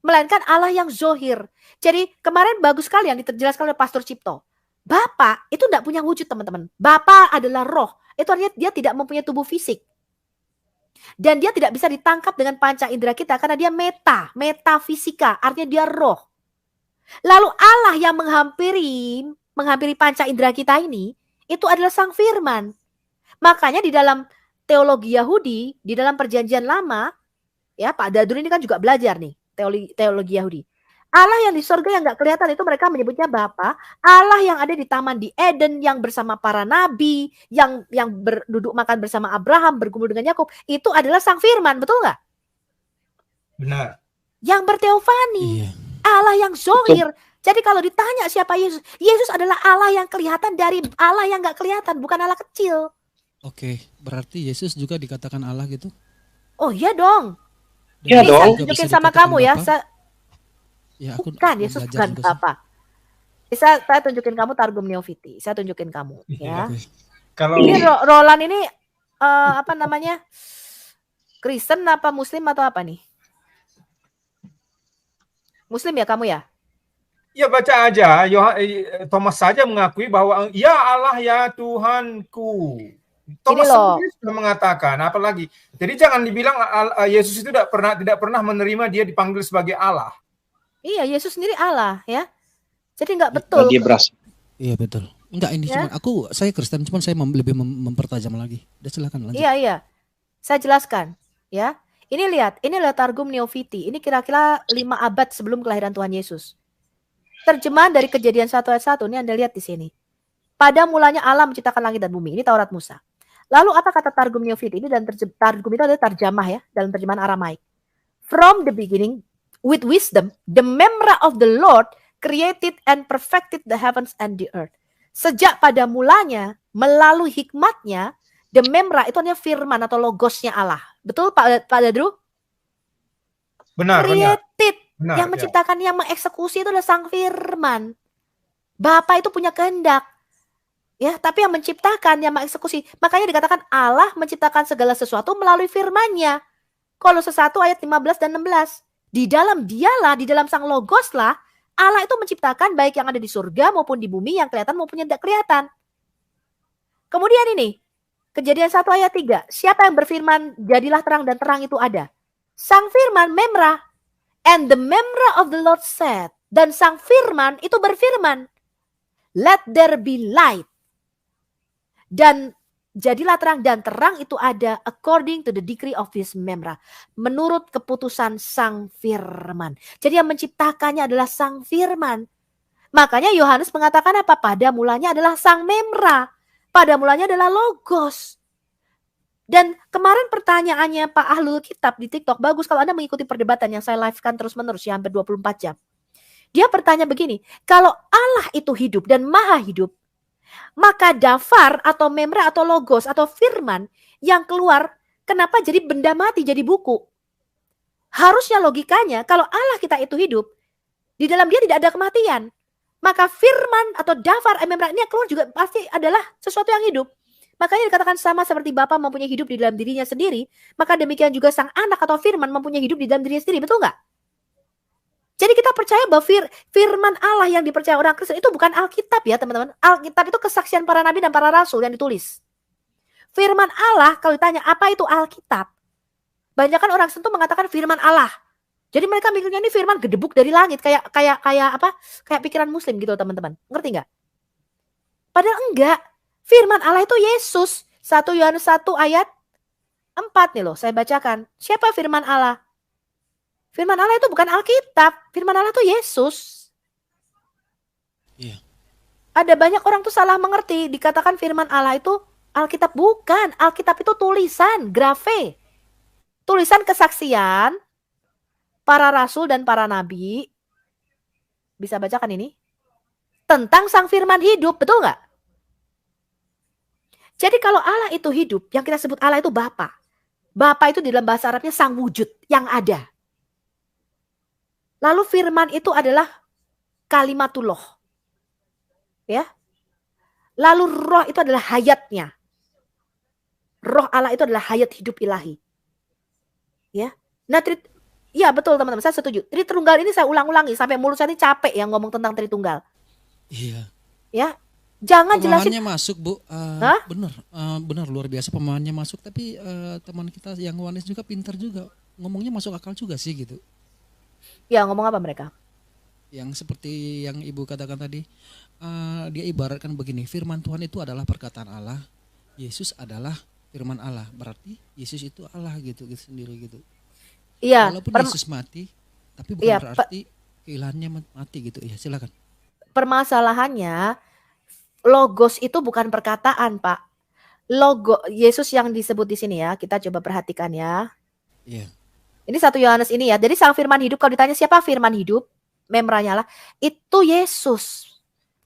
Melainkan Allah yang zohir. Jadi kemarin bagus sekali yang dijelaskan oleh Pastor Cipto. Bapa itu tidak punya wujud, teman-teman. Bapa adalah roh. Itu artinya dia tidak mempunyai tubuh fisik. Dan dia tidak bisa ditangkap dengan panca indera kita karena dia metafisika, artinya dia roh. Lalu Allah yang menghampiri panca indera kita ini, itu adalah Sang Firman. Makanya di dalam teologi Yahudi, di dalam perjanjian lama, ya Pak Dadur ini kan juga belajar nih, teologi Yahudi. Allah yang di surga yang gak kelihatan itu mereka menyebutnya Bapa. Allah yang ada di taman di Eden, yang bersama para nabi, yang duduk makan bersama Abraham, bergumul dengan Yakub, itu adalah Sang Firman, betul nggak? Benar. Yang berteofani, Iya. Allah yang zohir. Jadi kalau ditanya siapa Yesus, Yesus adalah Allah yang kelihatan dari Allah yang gak kelihatan, bukan Allah kecil. Oke, berarti Yesus juga dikatakan Allah gitu? Oh iya dong. Iya Bisa dong. tunjukin sama kamu ya. Ya, aku Bukan, Yesus belajar bukan juga sih. Bapa. Bisa saya tunjukin kamu Targum Neofiti. Saya tunjukin kamu ya. Oke. Kalau Ini Roland ini apa namanya? Kristen apa Muslim atau apa nih? Muslim ya kamu ya? ya baca aja, Thomas saja mengakui bahwa ya Allah ya Tuhanku. Thomas loh. sendiri sudah mengatakan, apalagi. Jadi jangan dibilang Yesus itu tidak pernah menerima dia dipanggil sebagai Allah. Iya, Yesus sendiri Allah ya. Jadi nggak betul. Dia berasa. Iya betul. Enggak, ini Ya. cuma saya Kristen, cuma saya lebih mempertajam lagi. Udah silakan lanjut. Iya. Saya jelaskan ya. Ini lihat Targum Neofiti. Ini kira-kira 5 abad sebelum kelahiran Tuhan Yesus. Terjemahan dari Kejadian 1 ayat 1 ini Anda lihat di sini. Pada mulanya Allah menciptakan langit dan bumi. Ini Taurat Musa. Lalu apa kata Targum Neofiti ini? Dan Targum itu adalah terjemah ya, dalam terjemahan Aramaik. From the beginning, with wisdom, the memra of the Lord created and perfected the heavens and the earth. Sejak pada mulanya, melalui hikmatnya, the memra itu artinya firman atau logosnya Allah. Betul Pak Dadru? Benar. Created. Benar, Yang menciptakan, yang mengeksekusi itu adalah Sang Firman. Bapa itu punya kehendak. Ya, tapi yang menciptakan, yang mengeksekusi. Makanya dikatakan Allah menciptakan segala sesuatu melalui firman-Nya. Kolose 1 ayat 15 dan 16. Di dalam dialah, di dalam Sang Logos lah, Allah itu menciptakan baik yang ada di surga maupun di bumi, yang kelihatan maupun yang tidak kelihatan. Kemudian ini, Kejadian 1 ayat 3. Siapa yang berfirman, jadilah terang dan terang itu ada. Sang Firman, memra. And the memra of the Lord said. Dan Sang Firman itu berfirman, let there be light. Dan jadilah terang, dan terang itu ada according to the decree of his memra. Menurut keputusan Sang Firman. Jadi yang menciptakannya adalah Sang Firman. Makanya Yohanes mengatakan apa? Pada mulanya adalah Sang Memra. Pada mulanya adalah Logos. Dan kemarin pertanyaannya Pak Ahlul Kitab di TikTok, bagus kalau Anda mengikuti perdebatan yang saya live-kan terus-menerus ya, hampir 24 jam. Dia bertanya begini, kalau Allah itu hidup dan maha hidup, maka dafar atau memra atau logos atau firman yang keluar, kenapa jadi benda mati, jadi buku? Harusnya logikanya, kalau Allah kita itu hidup, di dalam dia tidak ada kematian. Maka firman atau dafar memra ini yang keluar juga pasti adalah sesuatu yang hidup. Makanya dikatakan sama seperti Bapa mempunyai hidup di dalam dirinya sendiri, maka demikian juga Sang Anak atau firman mempunyai hidup di dalam dirinya sendiri, betul nggak? Jadi kita percaya bahwa firman Allah yang dipercaya orang Kristen itu bukan Alkitab ya teman-teman. Alkitab itu kesaksian para nabi dan para rasul yang ditulis. Firman Allah, kalau ditanya apa itu Alkitab, banyak kan orang Kristen mengatakan firman Allah. Jadi mereka mikirnya ini firman gedebuk dari langit, kayak apa? Kayak pikiran Muslim gitu teman-teman. Ngerti nggak? Padahal enggak. Firman Allah itu Yesus. 1 Yohanes 1 ayat 4 nih loh, saya bacakan. Siapa firman Allah? Firman Allah itu bukan Alkitab. Firman Allah itu Yesus. Iya. Ada banyak orang tuh salah mengerti. Dikatakan firman Allah itu Alkitab. Bukan. Alkitab itu tulisan, grafe. Tulisan kesaksian para rasul dan para nabi. Bisa bacakan ini. Tentang Sang Firman hidup. Betul nggak? Jadi kalau Allah itu hidup, yang kita sebut Allah itu Bapa. Bapa itu di dalam bahasa Arabnya Sang Wujud yang ada. Lalu firman itu adalah kalimatullah. Ya. Lalu roh itu adalah hayatnya. Roh Allah itu adalah hayat hidup ilahi. Ya. Nah, iya betul teman-teman, saya setuju. Tritunggal ini saya ulang-ulangi sampai mulut saya ini capek ya ngomong tentang Tritunggal. Iya. Ya. Jangan jelasin. Pemahamannya masuk, Bu. Hah? Benar luar biasa pemahamannya masuk, tapi teman kita yang Wanes juga pintar juga. Ngomongnya masuk akal juga sih gitu. Ya, ngomong apa mereka? Yang seperti yang Ibu katakan tadi, dia ibaratkan begini, firman Tuhan itu adalah perkataan Allah, Yesus adalah firman Allah, berarti Yesus itu Allah gitu sendiri gitu. Iya. Walaupun Yesus mati, tapi bukan berarti keilahannya mati gitu. Ya silakan. Permasalahannya logos itu bukan perkataan, Pak. Yesus yang disebut di sini ya, kita coba perhatikan ya. Iya. Ini 1 Yohanes ini ya. Jadi sang firman hidup, kalau ditanya siapa firman hidup, membranya lah, itu Yesus.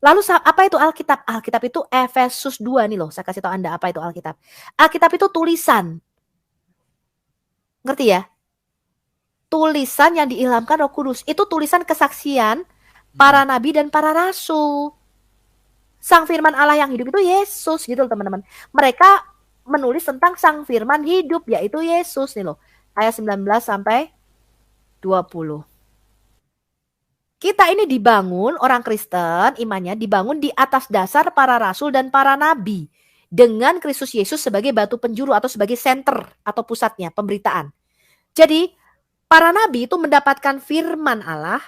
Lalu apa itu Alkitab? Alkitab itu Efesus 2 nih loh. Saya kasih tahu Anda apa itu Alkitab. Alkitab itu tulisan. Ngerti ya? Tulisan yang diilhamkan Roh Kudus. Itu tulisan kesaksian para nabi dan para rasul. Sang firman Allah yang hidup itu Yesus gitu loh teman-teman. Mereka menulis tentang sang firman hidup yaitu Yesus nih loh. Ayat 19 sampai 20. Kita ini dibangun, orang Kristen imannya dibangun di atas dasar para rasul dan para nabi. Dengan Kristus Yesus sebagai batu penjuru atau sebagai center atau pusatnya pemberitaan. Jadi para nabi itu mendapatkan firman Allah.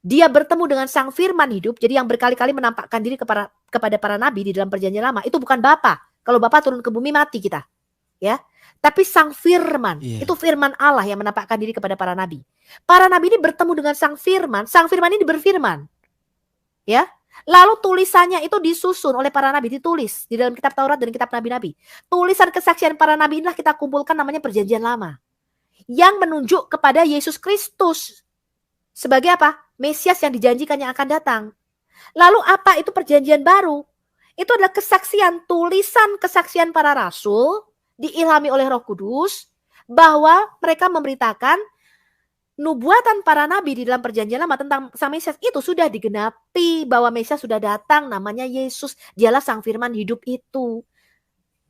Dia bertemu dengan sang firman hidup. Jadi yang berkali-kali menampakkan diri kepada para nabi di dalam perjanjian lama. Itu bukan Bapa. Kalau Bapa turun ke bumi mati kita. Ya. Tapi sang firman, itu firman Allah yang menampakkan diri kepada para nabi. Para nabi ini bertemu dengan sang firman ini berfirman. Ya. Lalu tulisannya itu disusun oleh para nabi, ditulis di dalam kitab Taurat dan kitab nabi-nabi. Tulisan kesaksian para nabi inilah kita kumpulkan namanya perjanjian lama. Yang menunjuk kepada Yesus Kristus. Sebagai apa? Mesias yang dijanjikan yang akan datang. Lalu apa itu perjanjian baru? Itu adalah kesaksian, tulisan kesaksian para rasul diilhami oleh Roh Kudus bahwa mereka memberitakan nubuatan para nabi di dalam perjanjian lama tentang sang Mesias itu sudah digenapi, bahwa Mesias sudah datang, namanya Yesus, dialah sang firman hidup itu.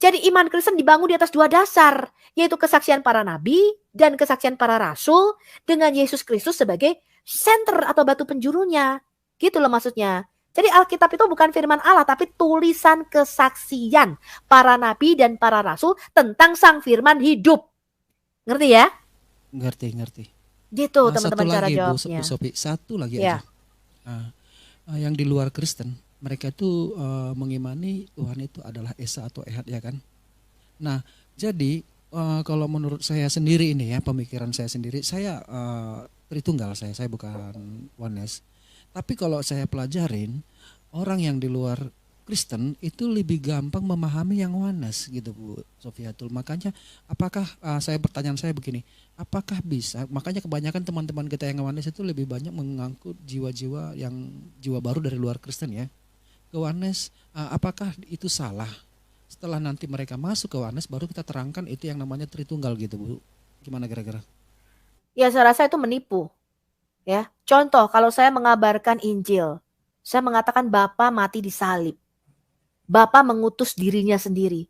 Jadi iman Kristen dibangun di atas 2 dasar, yaitu kesaksian para nabi dan kesaksian para rasul dengan Yesus Kristus sebagai center atau batu penjurunya. Gitu loh maksudnya. Jadi Alkitab itu bukan firman Allah, tapi tulisan kesaksian para nabi dan para rasul tentang sang firman hidup. Ngerti ya? Ngerti. Gitu teman-teman cara jawabnya. Satu lagi aja. Yang di luar Kristen, mereka itu mengimani Tuhan itu adalah Esa atau Ehad ya kan. Nah jadi kalau menurut saya sendiri ini ya, pemikiran saya sendiri, saya Tritunggal, saya bukan Oneness. Tapi kalau saya pelajarin, orang yang di luar Kristen itu lebih gampang memahami yang Oneness gitu Bu Sofiatul. Makanya apakah pertanyaan saya begini, apakah bisa, makanya kebanyakan teman-teman kita yang Oneness itu lebih banyak mengangkut jiwa-jiwa yang jiwa baru dari luar Kristen ya. Ke Oneness, apakah itu salah? Setelah nanti mereka masuk ke Oneness baru kita terangkan itu yang namanya Tritunggal gitu Bu. Gimana kira-kira? Ya saya rasa itu menipu. Ya, contoh kalau saya mengabarkan Injil, saya mengatakan Bapa mati di salib. Bapa mengutus dirinya sendiri.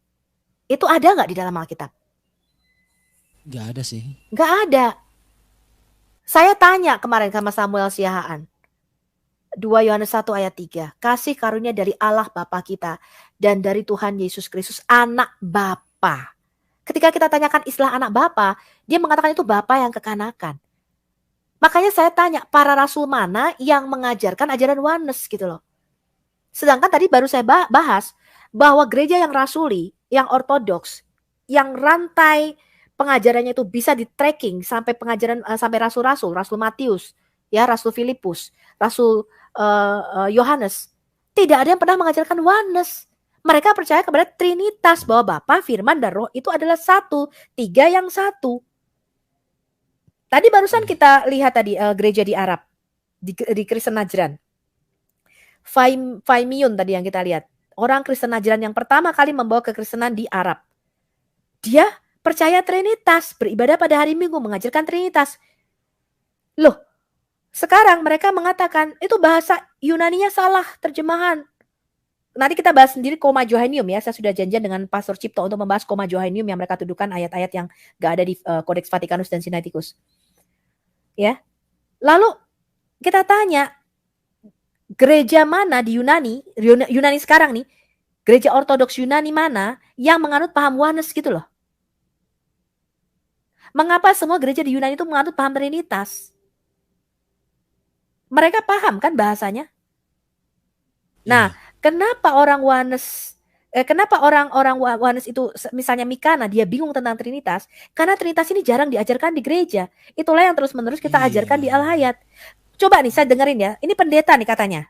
Itu ada nggak di dalam Alkitab? Nggak ada sih. Nggak ada. Saya tanya kemarin sama Samuel Siahaan. 2 Yohanes 1 ayat 3. Kasih karunia dari Allah Bapa kita dan dari Tuhan Yesus Kristus anak Bapa. Ketika kita tanyakan istilah anak Bapa, dia mengatakan itu Bapa yang kekanakan. Makanya saya tanya, para rasul mana yang mengajarkan ajaran Oneness gitu loh. Sedangkan tadi baru saya bahas bahwa gereja yang rasuli, yang ortodoks, yang rantai pengajarannya itu bisa di tracking sampai pengajaran sampai rasul-rasul, Rasul Matius, ya, Rasul Filipus, Rasul Yohanes, tidak ada yang pernah mengajarkan Oneness. Mereka percaya kepada Trinitas, bahwa Bapa, Firman, dan Roh itu adalah satu, 3 yang satu. Tadi barusan kita lihat tadi gereja di Arab, di Kristen Najran. Faimion tadi yang kita lihat. Orang Kristen Najran yang pertama kali membawa kekristenan di Arab. Dia percaya Trinitas, beribadah pada hari Minggu, mengajarkan Trinitas. Loh, sekarang mereka mengatakan itu bahasa Yunaninya salah terjemahan. nanti kita bahas sendiri koma Johannium ya. Saya sudah janjian dengan Pastor Cipto untuk membahas koma Johannium yang mereka tuduhkan ayat-ayat yang nggak ada di Codex Vaticanus dan Sinaiticus. Ya. Lalu kita tanya, gereja mana di Yunani sekarang nih, gereja ortodoks Yunani mana yang menganut paham oneness gitu loh. Mengapa semua gereja di Yunani itu menganut paham Trinitas? Mereka paham kan bahasanya? Nah, kenapa orang oneness orang-orang oneness itu misalnya Mikana dia bingung tentang Trinitas? Karena Trinitas ini jarang diajarkan di gereja. Itulah yang terus-menerus kita ajarkan di Al-Hayat. Coba nih saya dengerin ya. Ini pendeta nih katanya.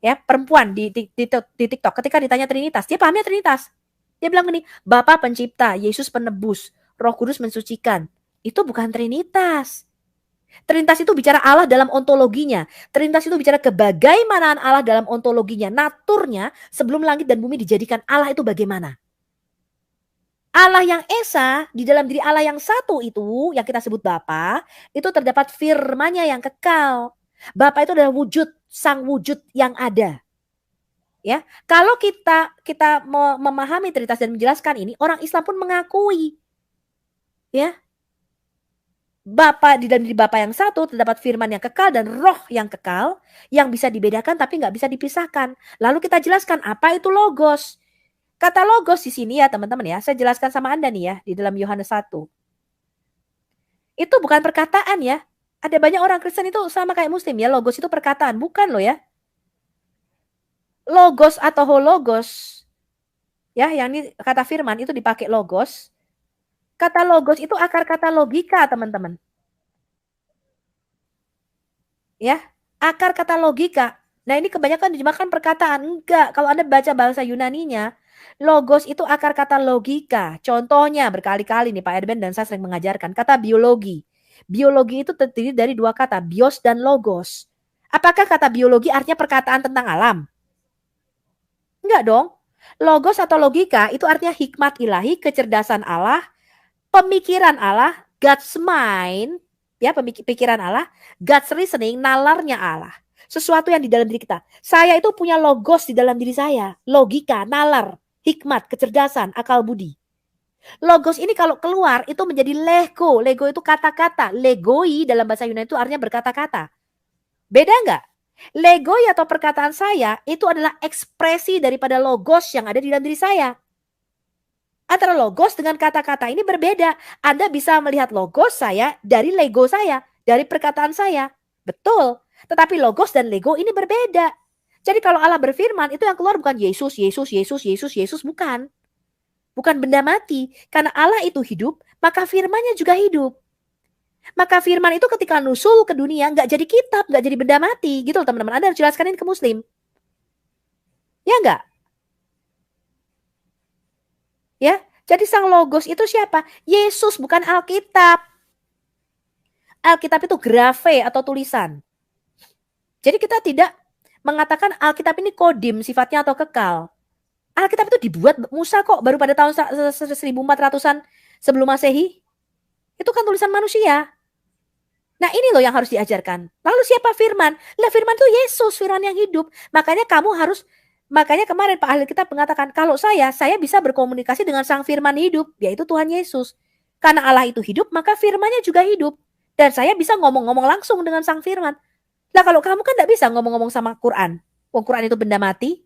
Ya, perempuan di TikTok ketika ditanya Trinitas, dia pahamnya Trinitas. Dia bilang gini, Bapa pencipta, Yesus penebus, Roh Kudus mensucikan. Itu bukan Trinitas. Trinitas itu bicara Allah dalam ontologinya. Trinitas itu bicara kebagaimanaan Allah dalam ontologinya. Naturnya sebelum langit dan bumi dijadikan Allah itu bagaimana. Allah yang Esa di dalam diri Allah yang satu itu yang kita sebut Bapa, itu terdapat firman-Nya yang kekal. Bapa itu adalah wujud, sang wujud yang ada. Ya, kalau kita memahami Trinitas dan menjelaskan ini, orang Islam pun mengakui. Ya. Bapa di dalam diri Bapa yang satu terdapat firman yang kekal dan roh yang kekal yang bisa dibedakan tapi nggak bisa dipisahkan. Lalu kita jelaskan apa itu logos. Kata logos di sini ya teman-teman ya, saya jelaskan sama Anda nih ya di dalam Yohanes 1. Itu bukan perkataan ya. Ada banyak orang Kristen itu sama kayak Muslim ya, logos itu perkataan, bukan loh ya. Logos atau hologos ya, yang ini kata firman itu dipakai logos. Kata logos itu akar kata logika, teman-teman. Ya, akar kata logika. Nah, ini kebanyakan dijemahkan perkataan. Enggak, kalau Anda baca bahasa Yunaninya, logos itu akar kata logika. Contohnya berkali-kali nih Pak Erben dan saya sering mengajarkan kata biologi. Biologi itu terdiri dari dua kata, bios dan logos. Apakah kata biologi artinya perkataan tentang alam? Enggak dong. Logos atau logika itu artinya hikmat ilahi, kecerdasan Allah, pemikiran Allah, God's mind, ya pikiran Allah, God's reasoning, nalarnya Allah. Sesuatu yang di dalam diri kita. Saya itu punya logos di dalam diri saya. Logika, nalar, hikmat, kecerdasan, akal budi. Logos ini kalau keluar itu menjadi lego. Lego itu kata-kata. Legoi dalam bahasa Yunani itu artinya berkata-kata. Beda nggak? Legoi atau perkataan saya itu adalah ekspresi daripada logos yang ada di dalam diri saya. Antara logos dengan kata-kata ini berbeda. Anda bisa melihat logos saya dari lego saya, dari perkataan saya. Betul. Tetapi logos dan lego ini berbeda. Jadi kalau Allah berfirman, itu yang keluar bukan Yesus, bukan. Bukan benda mati. Karena Allah itu hidup, maka firman-Nya juga hidup. Maka firman itu ketika nusul ke dunia, nggak jadi kitab, nggak jadi benda mati. Gitu loh teman-teman. Anda harus jelaskan ini ke Muslim. Ya nggak? Ya, jadi sang logos itu siapa? Yesus, bukan Alkitab. Alkitab itu grafe atau tulisan. Jadi kita tidak mengatakan Alkitab ini kodim sifatnya atau kekal. Alkitab itu dibuat Musa kok baru pada tahun 1400-an sebelum Masehi. Itu kan tulisan manusia. Nah ini loh yang harus diajarkan. Lalu siapa firman? Lah firman itu Yesus, firman yang hidup. Makanya kemarin Pak Ahli Kitab mengatakan, kalau saya bisa berkomunikasi dengan sang firman hidup, yaitu Tuhan Yesus. Karena Allah itu hidup, maka firman-Nya juga hidup. Dan saya bisa ngomong-ngomong langsung dengan sang firman. Lah kalau kamu kan tidak bisa ngomong-ngomong sama Quran. Quran itu benda mati.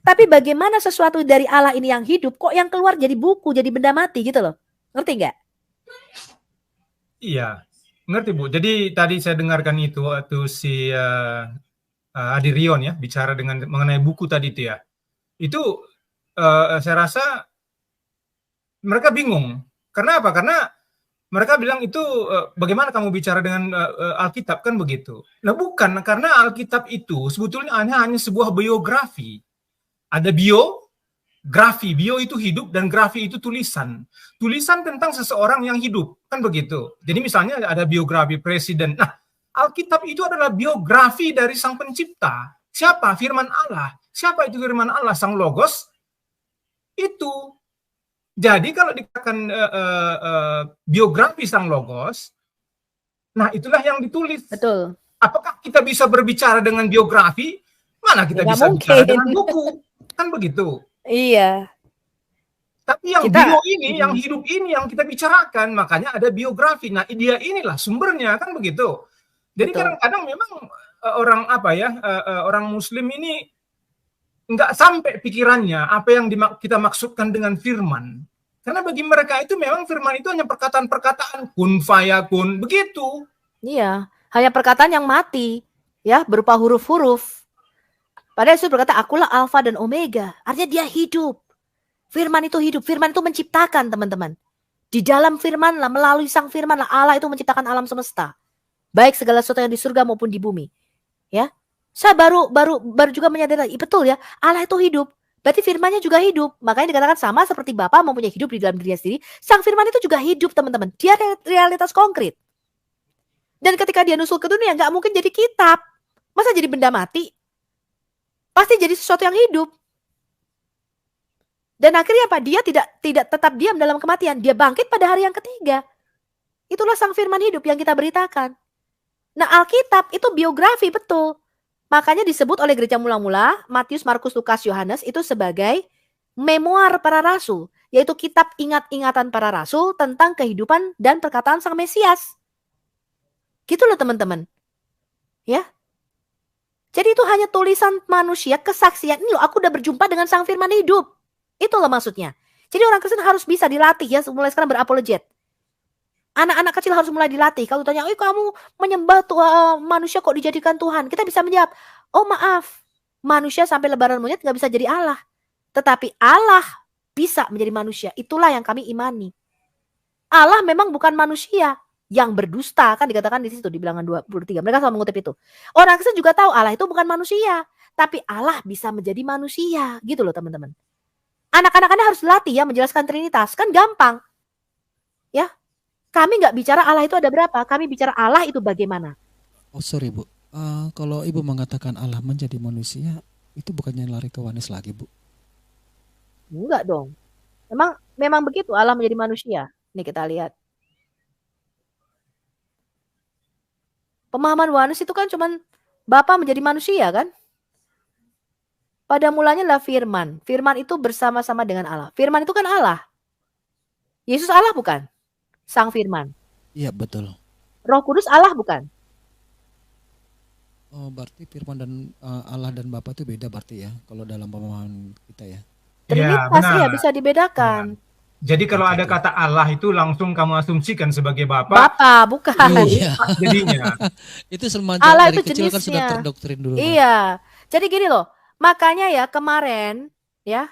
Tapi bagaimana sesuatu dari Allah ini yang hidup, kok yang keluar jadi buku, jadi benda mati gitu loh. Ngerti nggak? Iya, ngerti Bu. Jadi tadi saya dengarkan itu waktu si Adi Rion ya bicara mengenai buku tadi itu ya. Itu saya rasa mereka bingung. Karena apa? Karena mereka bilang itu bagaimana kamu bicara dengan Alkitab kan begitu. Nah bukan, karena Alkitab itu sebetulnya hanya sebuah biografi. Ada biografi, bio itu hidup dan grafi itu tulisan. Tulisan tentang seseorang yang hidup, kan begitu. Jadi misalnya ada biografi presiden. Nah, Alkitab itu adalah biografi dari sang pencipta. Siapa? Firman Allah. Siapa itu firman Allah? Sang logos itu. Jadi kalau dikatakan biografi sang logos, nah itulah yang ditulis. Betul. Apakah kita bisa berbicara dengan biografi? Mana kita bisa bicara dengan buku? kan begitu. Iya. Tapi yang Kita- bio ini, yang hidup ini yang kita bicarakan, makanya ada biografi. Nah, dia inilah sumbernya, kan begitu. Jadi Betul. kadang-kadang memang orang Muslim ini nggak sampai pikirannya apa yang kita maksudkan dengan firman. Karena bagi mereka itu memang firman itu hanya perkataan-perkataan kun fayakun, begitu. Iya, hanya perkataan yang mati, ya, berupa huruf-huruf. Padahal Yesus berkata, akulah Alfa dan Omega. Artinya dia hidup. Firman itu hidup. Firman itu menciptakan, teman-teman. Di dalam firman lah, melalui sang firman lah, Allah itu menciptakan alam semesta. Baik segala sesuatu yang di surga maupun di bumi. Ya, saya baru juga menyadari, betul ya, Allah itu hidup. Berarti firmannya juga hidup. Makanya dikatakan sama seperti Bapa mempunyai hidup di dalam dirinya sendiri. Sang firman itu juga hidup, teman-teman. Dia realitas konkret. Dan ketika dia nusul ke dunia, nggak mungkin jadi kitab. Masa jadi benda mati? Pasti jadi sesuatu yang hidup. Dan akhirnya apa? Dia tidak tetap diam dalam kematian. Dia bangkit pada hari yang ketiga. Itulah sang firman hidup yang kita beritakan. Nah, Alkitab itu biografi, betul. Makanya disebut oleh gereja mula-mula, Matius, Markus, Lukas, Yohanes, itu sebagai memoir para rasul. Yaitu kitab ingat-ingatan para rasul tentang kehidupan dan perkataan sang Mesias. Gitu loh teman-teman. Ya. Jadi itu hanya tulisan manusia, kesaksian. Ini loh, aku udah berjumpa dengan sang firman hidup. Itu loh maksudnya. Jadi orang Kristen harus bisa dilatih ya, mulai sekarang berapologet. Anak-anak kecil harus mulai dilatih. Kalau tanya, kamu menyembah manusia kok dijadikan Tuhan? Kita bisa menjawab, oh maaf, manusia sampai lebaran monyet gak bisa jadi Allah. Tetapi Allah bisa menjadi manusia. Itulah yang kami imani. Allah memang bukan manusia yang berdusta. Kan dikatakan di situ di Bilangan 23. Mereka selalu mengutip itu. Orang Kristen juga tahu Allah itu bukan manusia. Tapi Allah bisa menjadi manusia. Gitu loh teman-teman. Anak-anak harus dilatih ya menjelaskan Trinitas. Kan gampang. Ya. Kami nggak bicara Allah itu ada berapa. Kami bicara Allah itu bagaimana. Oh sorry Bu. Kalau Ibu mengatakan Allah menjadi manusia, itu bukannya lari ke Yohanes lagi Bu? Enggak dong. Memang begitu Allah menjadi manusia. Nih kita lihat. Pemahaman Yohanes itu kan cuman Bapa menjadi manusia kan? Pada mulanya lah firman. Firman itu bersama-sama dengan Allah. Firman itu kan Allah. Yesus Allah bukan? Sang firman. Iya betul. Roh Kudus Allah bukan? Oh berarti firman dan Allah dan Bapa itu beda berarti ya, kalau dalam pemahaman kita ya. Trinitas ya bisa dibedakan. Jadi kalau ada kata Allah itu langsung kamu asumsikan sebagai Bapa. Bapa bukan. Iya. Jadinya. Itu semacam Allah dari itu kecil kan jenisnya. sudah terdoktrin dulu. Iya. Jadi gini loh. Makanya ya kemarin ya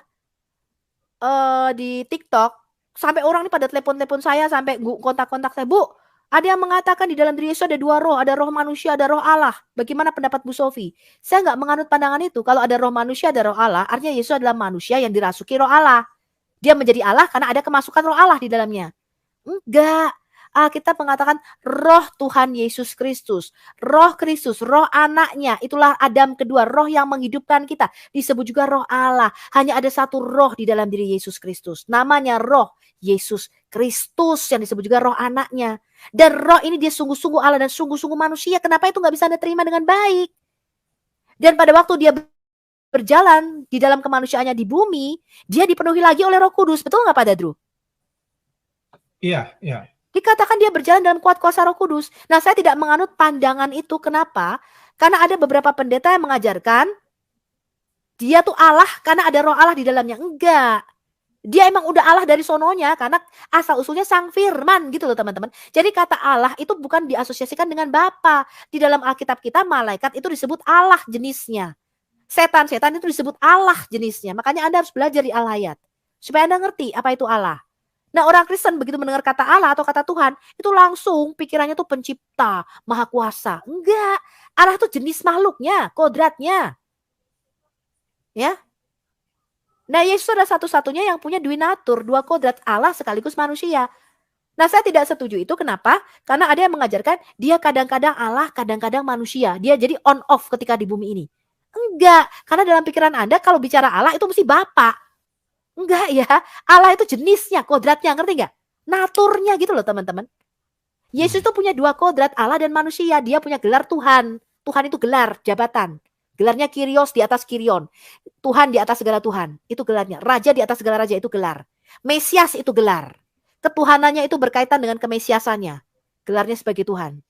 di TikTok sampai orang ini pada telepon saya, sampai kontak-kontak saya, Bu, ada yang mengatakan di dalam diri Yesus ada dua roh, ada roh manusia, ada roh Allah. Bagaimana pendapat Bu Sofi? Saya nggak menganut pandangan itu. Kalau ada roh manusia, ada roh Allah, artinya Yesus adalah manusia yang dirasuki roh Allah. Dia menjadi Allah karena ada kemasukan roh Allah di dalamnya. Enggak. Alkitab mengatakan roh Tuhan Yesus Kristus, roh Kristus, roh anaknya, itulah Adam kedua, roh yang menghidupkan kita, disebut juga roh Allah. Hanya ada satu roh di dalam diri Yesus Kristus, namanya roh Yesus Kristus yang disebut juga roh anaknya. Dan roh ini dia sungguh-sungguh Allah dan sungguh-sungguh manusia. Kenapa itu gak bisa Anda terima dengan baik? Dan pada waktu dia berjalan di dalam kemanusiaannya di bumi, dia dipenuhi lagi oleh Roh Kudus. Betul gak Pak Dadru? Iya, iya. Dikatakan dia berjalan dalam kuat kuasa Roh Kudus. Nah, saya tidak menganut pandangan itu. Kenapa? Karena ada beberapa pendeta yang mengajarkan dia tuh Allah karena ada roh Allah di dalamnya. Enggak. Dia emang udah Allah dari sononya karena asal usulnya sang firman gitu loh teman-teman. Jadi kata Allah itu bukan diasosiasikan dengan Bapa. Di dalam Alkitab kita malaikat itu disebut Allah jenisnya. Setan-setan itu disebut Allah jenisnya. Makanya Anda harus belajar di Al-Hayat supaya Anda ngerti apa itu Allah. Nah, orang Kristen begitu mendengar kata Allah atau kata Tuhan, itu langsung pikirannya tuh pencipta, maha kuasa. Enggak, Allah tuh jenis makhluknya, kodratnya. Ya. Nah, Yesus adalah satu-satunya yang punya duinatur, dua kodrat Allah sekaligus manusia. Nah, saya tidak setuju itu. Kenapa? Karena ada yang mengajarkan dia kadang-kadang Allah, kadang-kadang manusia. Dia jadi on off ketika di bumi ini. Enggak, karena dalam pikiran Anda kalau bicara Allah itu mesti Bapa. Enggak ya, Allah itu jenisnya, kodratnya, ngerti nggak? Naturnya gitu loh teman-teman. Yesus itu punya dua kodrat, Allah dan manusia. Dia punya gelar Tuhan. Tuhan itu gelar, jabatan. Gelarnya Kyrios di atas Kyrion. Tuhan di atas segala Tuhan. Itu gelarnya. Raja di atas segala raja itu gelar. Mesias itu gelar. Ketuhanannya itu berkaitan dengan kemesiasannya. Gelarnya sebagai Tuhan.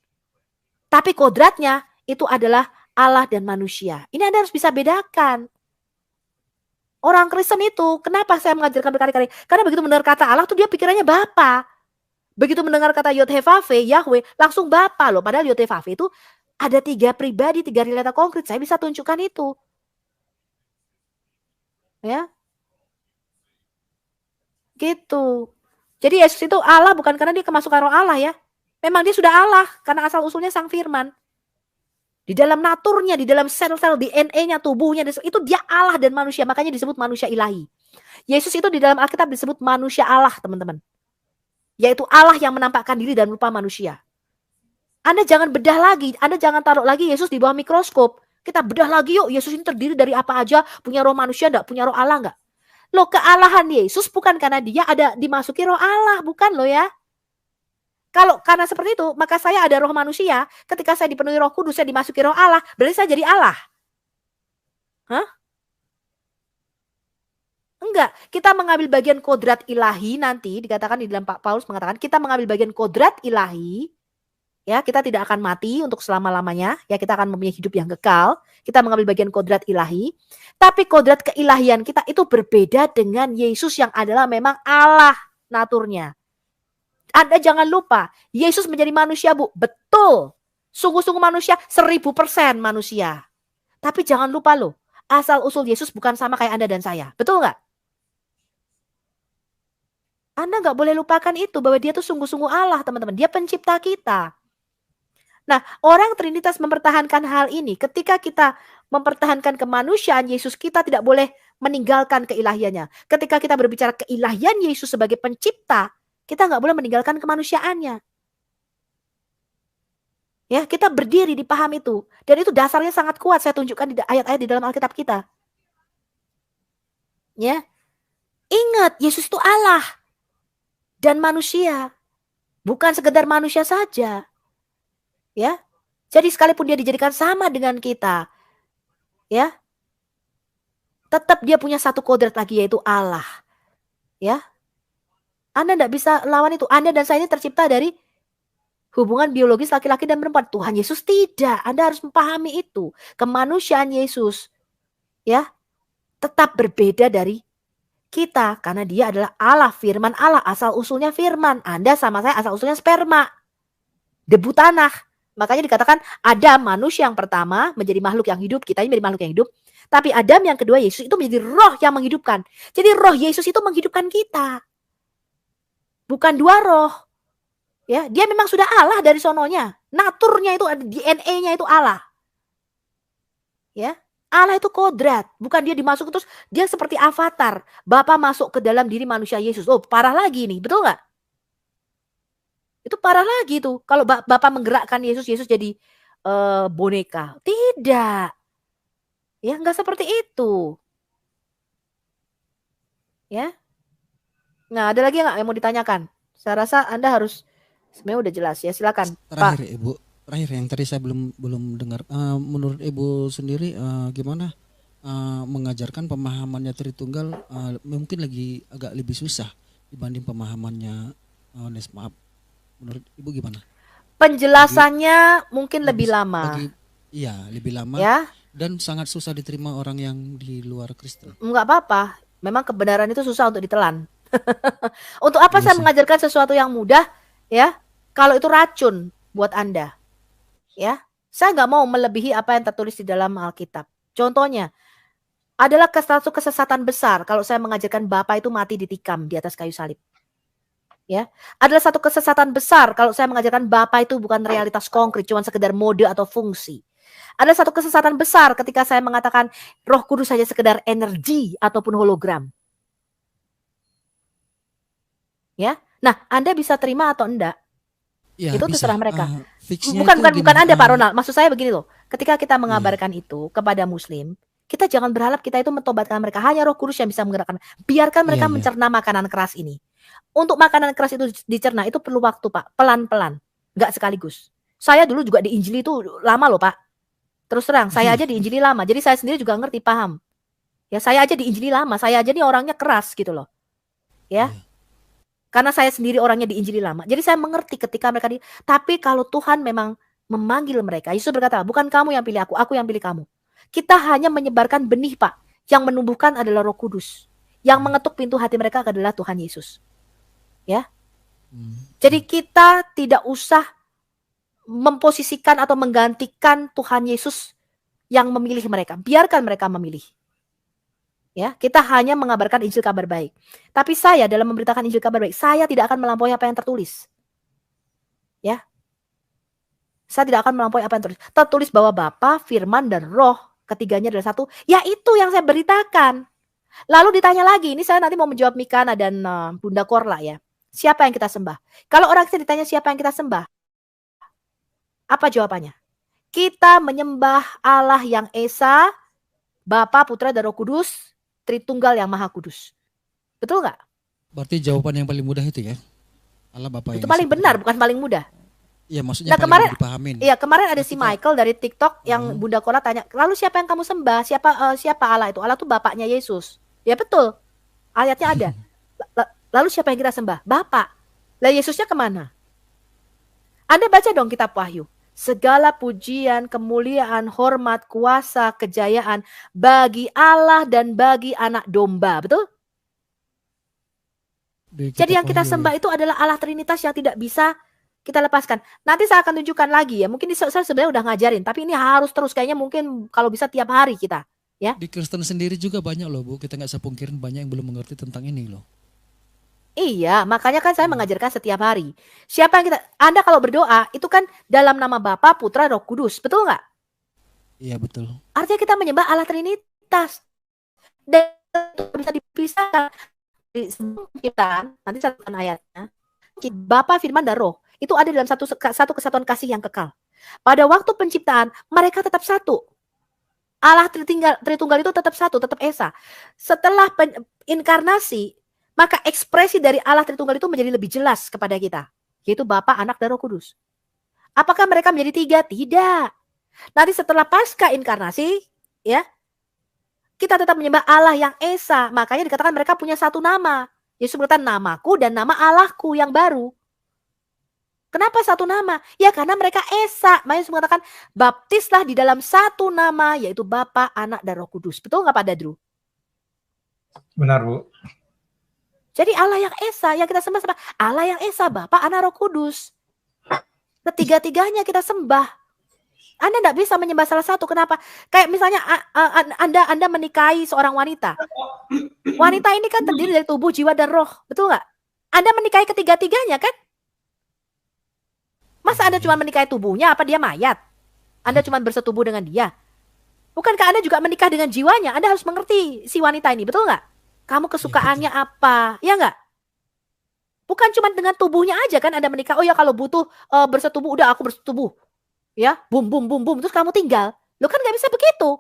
Tapi kodratnya itu adalah Allah dan manusia. Ini Anda harus bisa bedakan. Orang Kristen itu, kenapa saya mengajarkan berkali-kali? Karena begitu mendengar kata Allah tuh dia pikirannya Bapa. Begitu mendengar kata Yod-Heh-Vav-He, Yahweh, langsung Bapa loh. Padahal Yod-Heh-Vav-He itu ada 3 pribadi, 3 realita konkret. Saya bisa tunjukkan itu. Ya. Gitu. Jadi Yesus itu Allah bukan karena dia kemasukan roh Allah ya. Memang dia sudah Allah karena asal usulnya Sang Firman. Di dalam naturnya, di dalam sel-sel DNA-nya, tubuhnya, itu dia Allah dan manusia. Makanya disebut manusia ilahi. Yesus itu di dalam Alkitab disebut manusia Allah, teman-teman. Yaitu Allah yang menampakkan diri dan rupa manusia. Anda jangan bedah lagi. Anda jangan taruh lagi Yesus di bawah mikroskop. Kita bedah lagi yuk. Yesus ini terdiri dari apa aja. Punya roh manusia enggak? Punya roh Allah enggak? Loh, kealahan Yesus bukan karena dia ada dimasuki roh Allah. Bukan loh ya. Kalau karena seperti itu, maka saya ada roh manusia. Ketika saya dipenuhi roh kudus, saya dimasuki roh Allah. Berarti saya jadi Allah. Hah? Enggak. Kita mengambil bagian kodrat ilahi nanti. Dikatakan di dalam Pak Paulus mengatakan, kita mengambil bagian kodrat ilahi. Ya, kita tidak akan mati untuk selama-lamanya. Ya, kita akan mempunyai hidup yang kekal. Kita mengambil bagian kodrat ilahi. Tapi kodrat keilahian kita itu berbeda dengan Yesus yang adalah memang Allah naturnya. Anda jangan lupa, Yesus menjadi manusia, Bu. Betul. Sungguh-sungguh manusia, 1000% manusia. Tapi jangan lupa loh, asal-usul Yesus bukan sama kayak Anda dan saya. Betul nggak? Anda nggak boleh lupakan itu, bahwa dia tuh sungguh-sungguh Allah, teman-teman. Dia pencipta kita. Nah, orang Trinitas mempertahankan hal ini. Ketika kita mempertahankan kemanusiaan Yesus, kita tidak boleh meninggalkan keilahiannya. Ketika kita berbicara keilahian Yesus sebagai pencipta, kita nggak boleh meninggalkan kemanusiaannya. Ya, kita berdiri di paham itu. Dan itu dasarnya sangat kuat. Saya tunjukkan di ayat-ayat di dalam Alkitab kita. Ya, ingat, Yesus itu Allah dan manusia. Bukan sekedar manusia saja. Ya, jadi sekalipun dia dijadikan sama dengan kita, ya, tetap dia punya satu kodrat lagi, yaitu Allah. Ya, Anda tidak bisa lawan itu. Anda dan saya ini tercipta dari hubungan biologis laki-laki dan perempuan. Tuhan Yesus tidak. Anda harus memahami itu. Kemanusiaan Yesus, ya, tetap berbeda dari kita karena dia adalah Allah, firman Allah, asal usulnya firman. Anda sama saya asal usulnya sperma, debu tanah. Makanya dikatakan Adam, manusia yang pertama, menjadi makhluk yang hidup. Kita ini menjadi makhluk yang hidup. Tapi Adam yang kedua, Yesus, itu menjadi roh yang menghidupkan. Jadi roh Yesus itu menghidupkan kita. Bukan dua roh. Ya, dia memang sudah Allah dari sononya. Naturnya itu ada, DNA-nya itu Allah. Ya, Allah itu kodrat. Bukan dia dimasuk terus, dia seperti avatar. Bapa masuk ke dalam diri manusia Yesus. Oh, parah lagi nih, betul nggak? Itu parah lagi tuh. Kalau Bapak menggerakkan Yesus, Yesus jadi boneka. Tidak. Ya, nggak seperti itu. Ya. Nah, ada lagi nggak yang mau ditanyakan? Saya rasa Anda harus sebenarnya udah jelas ya. Silakan, Terakhir, Pak. Ibu. Terakhir yang tadi saya belum dengar. Menurut Ibu sendiri gimana mengajarkan pemahamannya Tritunggal mungkin lagi agak lebih susah dibanding pemahamannya maaf. Menurut Ibu gimana? Penjelasannya mungkin lebih lama. Iya, lebih lama. Ya. Dan sangat susah diterima orang yang di luar Kristen. Enggak apa-apa. Memang kebenaran itu susah untuk ditelan. Untuk apa saya mengajarkan sesuatu yang mudah, ya? Kalau itu racun buat Anda, ya. Saya nggak mau melebihi apa yang tertulis di dalam Alkitab. Contohnya adalah satu kesesatan besar kalau saya mengajarkan Bapa itu mati ditikam di atas kayu salib. Ya, adalah satu kesesatan besar kalau saya mengajarkan Bapa itu bukan realitas konkret, cuma sekedar mode atau fungsi. Ada satu kesesatan besar ketika saya mengatakan Roh Kudus saja sekedar energi ataupun hologram. Ya, nah Anda bisa terima atau enggak? Ya, itu terserah mereka. Bukan Anda Pak Ronald. Maksud saya begini loh. Ketika kita mengabarkan itu kepada Muslim, kita jangan berharap kita itu mentobatkan mereka. Hanya Roh Kudus yang bisa menggerakkan. Biarkan mereka mencerna makanan keras ini. Untuk makanan keras itu dicerna itu perlu waktu Pak. Pelan-pelan. Nggak sekaligus. Saya dulu juga di Injil itu lama loh Pak. Terus terang, saya aja di Injili lama, jadi saya sendiri juga ngerti, paham. Ya, saya aja di Injili lama, saya aja nih orangnya keras gitu loh. Ya. Karena saya sendiri orangnya di Injili lama. Jadi saya mengerti ketika mereka tapi kalau Tuhan memang memanggil mereka, Yesus berkata, bukan kamu yang pilih aku yang pilih kamu. Kita hanya menyebarkan benih, Pak. Yang menumbuhkan adalah Roh Kudus. Yang mengetuk pintu hati mereka adalah Tuhan Yesus. Ya. Jadi kita tidak usah memposisikan atau menggantikan Tuhan Yesus yang memilih mereka. Biarkan mereka memilih. Ya, kita hanya mengabarkan Injil kabar baik. Tapi saya dalam memberitakan Injil kabar baik, saya tidak akan melampaui apa yang tertulis. Ya. Saya tidak akan melampaui apa yang tertulis. Tertulis bahwa Bapa, Firman, dan Roh, ketiganya adalah satu. Ya itu yang saya beritakan. Lalu ditanya lagi, ini saya nanti mau menjawab Mikana dan Bunda Korla ya. Siapa yang kita sembah? Kalau orang kita ditanya siapa yang kita sembah, apa jawabannya? Kita menyembah Allah yang Esa, Bapa, Putra, dan Roh Kudus, Tritunggal yang Maha Kudus. Betul nggak? Berarti jawaban yang paling mudah itu ya? Allah Bapa itu paling benar, bukan paling mudah. Iya, maksudnya paling kemarin dipahamin. Iya, kemarin ada si Michael dari TikTok yang Bunda Kola tanya, lalu siapa yang kamu sembah? Siapa Allah itu? Allah itu bapaknya Yesus. Ya betul. Ayatnya ada. Lalu siapa yang kita sembah? Bapak. Lah Yesusnya kemana? Anda baca dong kitab Wahyu. Segala pujian, kemuliaan, hormat, kuasa, kejayaan bagi Allah dan bagi anak domba. Betul? Jadi yang kita sembah itu adalah Allah Trinitas yang tidak bisa kita lepaskan. Nanti saya akan tunjukkan lagi ya. Mungkin saya sebenarnya udah ngajarin, tapi ini harus terus, kayaknya mungkin kalau bisa tiap hari kita. Ya. Di Kristen sendiri juga banyak loh Bu, kita nggak bisa pungkirin banyak yang belum mengerti tentang ini loh. Iya, makanya kan saya mengajarkan setiap hari. Siapa yang Anda kalau berdoa, itu kan dalam nama Bapa, Putra, Roh Kudus. Betul nggak? Iya, betul. Artinya kita menyembah Allah Trinitas. Dan bisa dipisahkan. Di penciptaan, nanti saya akan ayatnya. Bapa, Firman, dan Roh. Itu ada dalam satu kesatuan kasih yang kekal. Pada waktu penciptaan, mereka tetap satu. Allah Tritunggal itu tetap satu, tetap Esa. Setelah inkarnasi, maka ekspresi dari Allah Tritunggal itu menjadi lebih jelas kepada kita. Yaitu Bapa, Anak, dan Roh Kudus. Apakah mereka menjadi tiga? Tidak. Nanti setelah pasca inkarnasi, ya, kita tetap menyembah Allah yang Esa. Makanya dikatakan mereka punya satu nama. Yesus berkata, namaku dan nama Allahku yang baru. Kenapa satu nama? Ya karena mereka Esa. Makanya Yesus mengatakan, baptislah di dalam satu nama, yaitu Bapa, Anak, dan Roh Kudus. Betul nggak Pak Dadru? Benar, Bu. Jadi Allah yang Esa, yang kita sembah Allah yang Esa, Bapa, Anak, Roh Kudus. Ketiga-tiganya kita sembah. Anda tidak bisa menyembah salah satu. Kenapa? Kayak misalnya Anda menikahi seorang wanita. Wanita ini kan terdiri dari tubuh, jiwa, dan roh. Betul nggak? Anda menikahi ketiga-tiganya kan? Masa Anda cuma menikahi tubuhnya, apa dia mayat? Anda cuma bersetubuh dengan dia? Bukankah Anda juga menikah dengan jiwanya? Anda harus mengerti si wanita ini, betul nggak? Kamu kesukaannya apa? Ya nggak? Bukan cuma dengan tubuhnya aja kan Anda menikah. Oh ya kalau butuh bersetubuh, udah aku bersetubuh. Ya, bum, terus kamu tinggal. Lo kan nggak bisa begitu.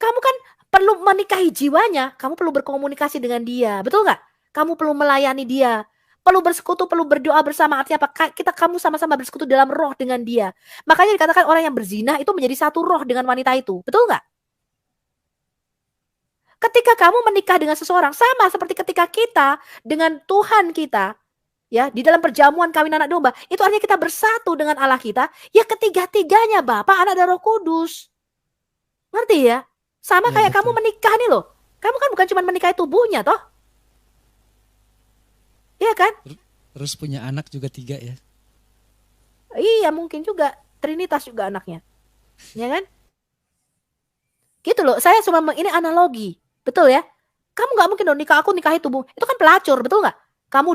Kamu kan perlu menikahi jiwanya. Kamu perlu berkomunikasi dengan dia. Betul nggak? Kamu perlu melayani dia. Perlu bersekutu, perlu berdoa bersama. Artinya apa? Kamu sama-sama bersekutu dalam roh dengan dia. Makanya dikatakan orang yang berzina itu menjadi satu roh dengan wanita itu. Betul nggak? Ketika kamu menikah dengan seseorang, sama seperti ketika kita dengan Tuhan kita, ya, di dalam perjamuan kawin anak domba, itu artinya kita bersatu dengan Allah kita, ya ketiga-tiganya Bapa, Anak, dan Roh Kudus. Ngerti ya? Sama kayak kamu menikah nih loh. Kamu kan bukan cuma menikahi tubuhnya toh. Iya kan? Terus punya anak juga 3 ya? Iya mungkin juga. Trinitas juga anaknya. Ya kan? Gitu loh. Saya cuma ini analogi. Betul ya? Kamu nggak mungkin dong aku nikahi tubuh. Itu kan pelacur, betul nggak? Kamu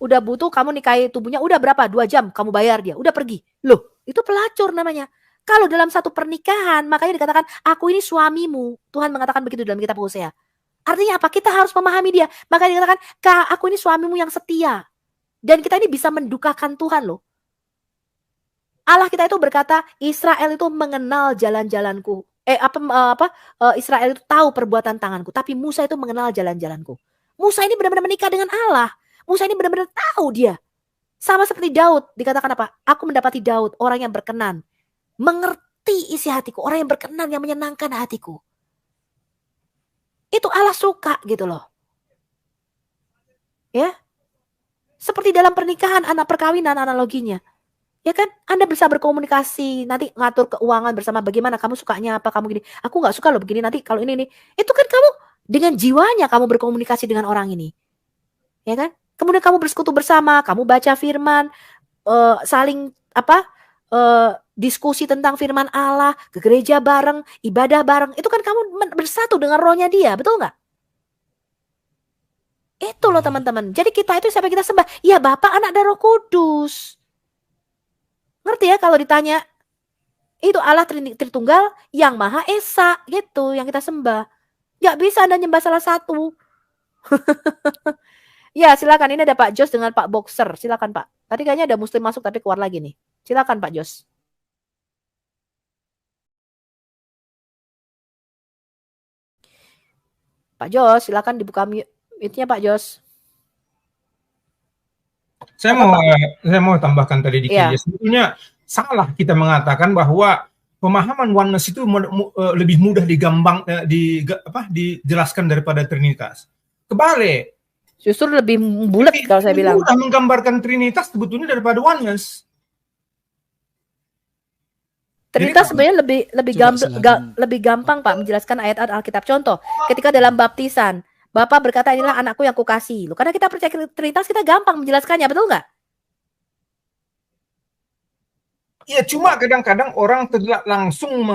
udah butuh, kamu nikahi tubuhnya, udah berapa? 2 jam kamu bayar dia, udah pergi. Loh, itu pelacur namanya. Kalau dalam satu pernikahan, makanya dikatakan, aku ini suamimu. Tuhan mengatakan begitu dalam kitab Hosea. Artinya apa? Kita harus memahami dia. Makanya dikatakan, aku ini suamimu yang setia. Dan kita ini bisa mendukakan Tuhan loh. Allah kita itu berkata, Israel itu mengenal jalan-jalanku. Israel itu tahu perbuatan tanganku. Tapi Musa itu mengenal jalan-jalanku. Musa ini benar-benar menikah dengan Allah. Musa ini benar-benar tahu dia. Sama seperti Daud. Dikatakan apa? Aku mendapati Daud, orang yang berkenan. mengerti isi hatiku, orang yang berkenan, yang menyenangkan hatiku. Itu Allah suka gitu loh. Ya. Seperti dalam pernikahan, anak perkawinan analoginya. Ya kan, Anda bisa berkomunikasi, nanti ngatur keuangan bersama, bagaimana kamu sukanya apa, kamu gini, aku nggak suka loh begini, nanti kalau ini nih, itu kan kamu dengan jiwanya kamu berkomunikasi dengan orang ini, ya kan? Kemudian kamu bersekutu bersama, kamu baca firman, saling diskusi tentang firman Allah, ke gereja bareng, ibadah bareng, itu kan kamu bersatu dengan rohnya dia, betul nggak? Itu loh teman-teman. Jadi kita itu siapa kita sembah? Ya Bapa, Anak, dan Roh Kudus. Ngerti ya kalau ditanya, itu Allah Tritunggal yang Maha Esa gitu yang kita sembah. Nggak bisa Anda nyembah salah satu. Ya silakan, ini ada Pak Jos dengan Pak Boxer. Silakan Pak. Tadi kayaknya ada Muslim masuk tapi keluar lagi nih. Silakan Pak Jos. Pak Jos, silakan dibuka mute-nya Pak Jos. Saya mau tambahkan tadi dikit ya. Sebetulnya salah kita mengatakan bahwa pemahaman oneness itu lebih mudah dijelaskan daripada Trinitas. Kebalik. Justru lebih bulat kalau saya bilang. Mudah menggambarkan Trinitas sebetulnya daripada oneness. Trinitas sebenarnya lebih gampang Pak menjelaskan ayat-ayat Alkitab. Contoh, ketika dalam baptisan, Bapa berkata inilah anakku yang kukasihi. Loh, karena kita percaya Trinitas, kita gampang menjelaskannya, betul nggak? Ya, cuma kadang-kadang orang tidak langsung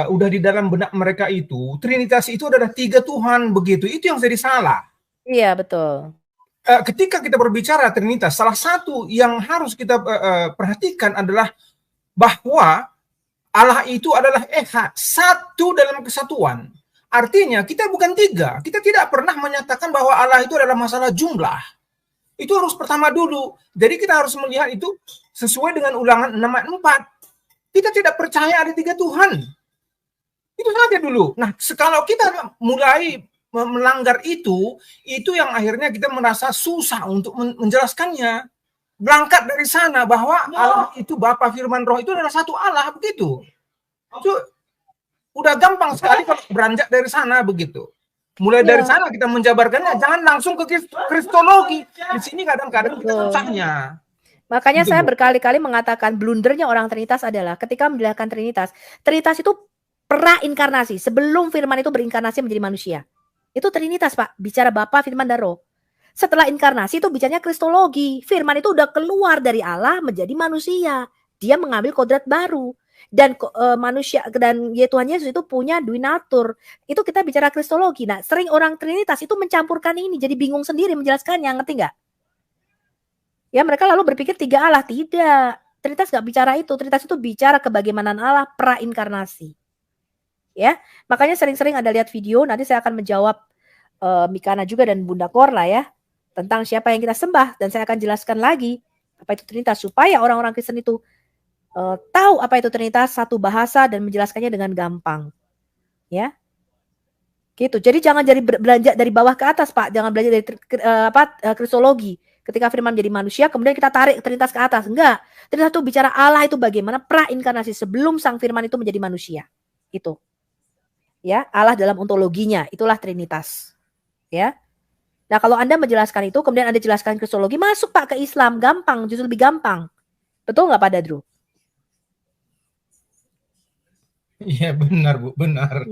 udah di dalam benak mereka itu Trinitas itu adalah 3 Tuhan begitu. Itu yang jadi salah. Iya, betul. Ketika kita berbicara Trinitas, salah satu yang harus kita perhatikan adalah bahwa Allah itu adalah Eka, satu dalam kesatuan. Artinya kita bukan 3. Kita tidak pernah menyatakan bahwa Allah itu adalah masalah jumlah. Itu harus pertama dulu. Jadi kita harus melihat itu sesuai dengan Ulangan 6 ayat 4. Kita tidak percaya ada 3 Tuhan. Itu saja dulu. Nah, kalau kita mulai melanggar itu yang akhirnya kita merasa susah untuk menjelaskannya. Berangkat dari sana bahwa Allah itu Bapa, Firman, Roh itu adalah satu Allah, begitu. Itu udah gampang sekali kalau beranjak dari sana begitu. Mulai dari sana kita menjabarkannya, jangan langsung ke kristologi. Di sini kadang-kadang kita susahnya. Makanya saya berkali-kali mengatakan blundernya orang Trinitas adalah ketika menjelaskan Trinitas. Trinitas itu pra-inkarnasi. Sebelum firman itu berinkarnasi menjadi manusia. Itu Trinitas Pak. Bicara Bapa, Firman, dan Roh. Setelah inkarnasi itu bicaranya kristologi. Firman itu udah keluar dari Allah menjadi manusia. Dia mengambil kodrat baru. Dan manusia dan Tuhan Yesus itu punya duinatur. Itu kita bicara kristologi. Nah, sering orang Trinitas itu mencampurkan ini, jadi bingung sendiri menjelaskannya, ngerti nggak? Ya, mereka lalu berpikir 3 Allah. Tidak. Trinitas nggak bicara itu. Trinitas itu bicara kebagaimanaan Allah pra-inkarnasi. Ya, makanya sering-sering Anda lihat video. Nanti saya akan menjawab Mikana juga dan Bunda Korla ya tentang siapa yang kita sembah, dan saya akan jelaskan lagi apa itu Trinitas supaya orang-orang Kristen itu tahu apa itu Trinitas, satu bahasa, dan menjelaskannya dengan gampang. Ya. Gitu. Jadi jangan jadi belanja dari bawah ke atas, Pak. Jangan belajar dari kristologi. Ketika firman menjadi manusia, kemudian kita tarik Trinitas ke atas. Enggak. Trinitas itu bicara Allah itu bagaimana pra-inkarnasi sebelum sang firman itu menjadi manusia. Itu. Ya, Allah dalam ontologinya, itulah Trinitas. Ya. Nah, kalau Anda menjelaskan itu, kemudian Anda jelaskan kristologi, masuk Pak ke Islam, gampang, justru lebih gampang. Betul nggak Pak Dadru? Iya benar Bu, benar.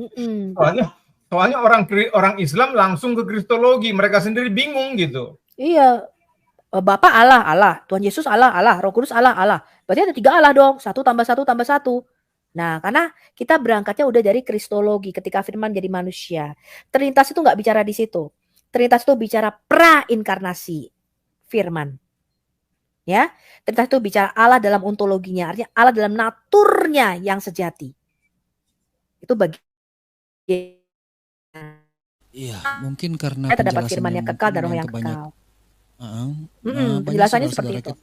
Soalnya orang Islam langsung ke kristologi, mereka sendiri bingung gitu. Iya, Bapa Allah, Tuhan Yesus Allah, Roh Kudus Allah. Berarti ada 3 Allah dong, 1 tambah 1 tambah 1. Nah, karena kita berangkatnya udah dari kristologi ketika firman jadi manusia. Trinitas itu nggak bicara di situ. Trinitas itu bicara pra-inkarnasi firman. Ya, Trinitas itu bicara Allah dalam ontologinya, artinya Allah dalam naturnya yang sejati. Itu bagi Iya, mungkin karena terdapat firman yang kekal dan roh yang kekal. Penjelasannya seperti itu.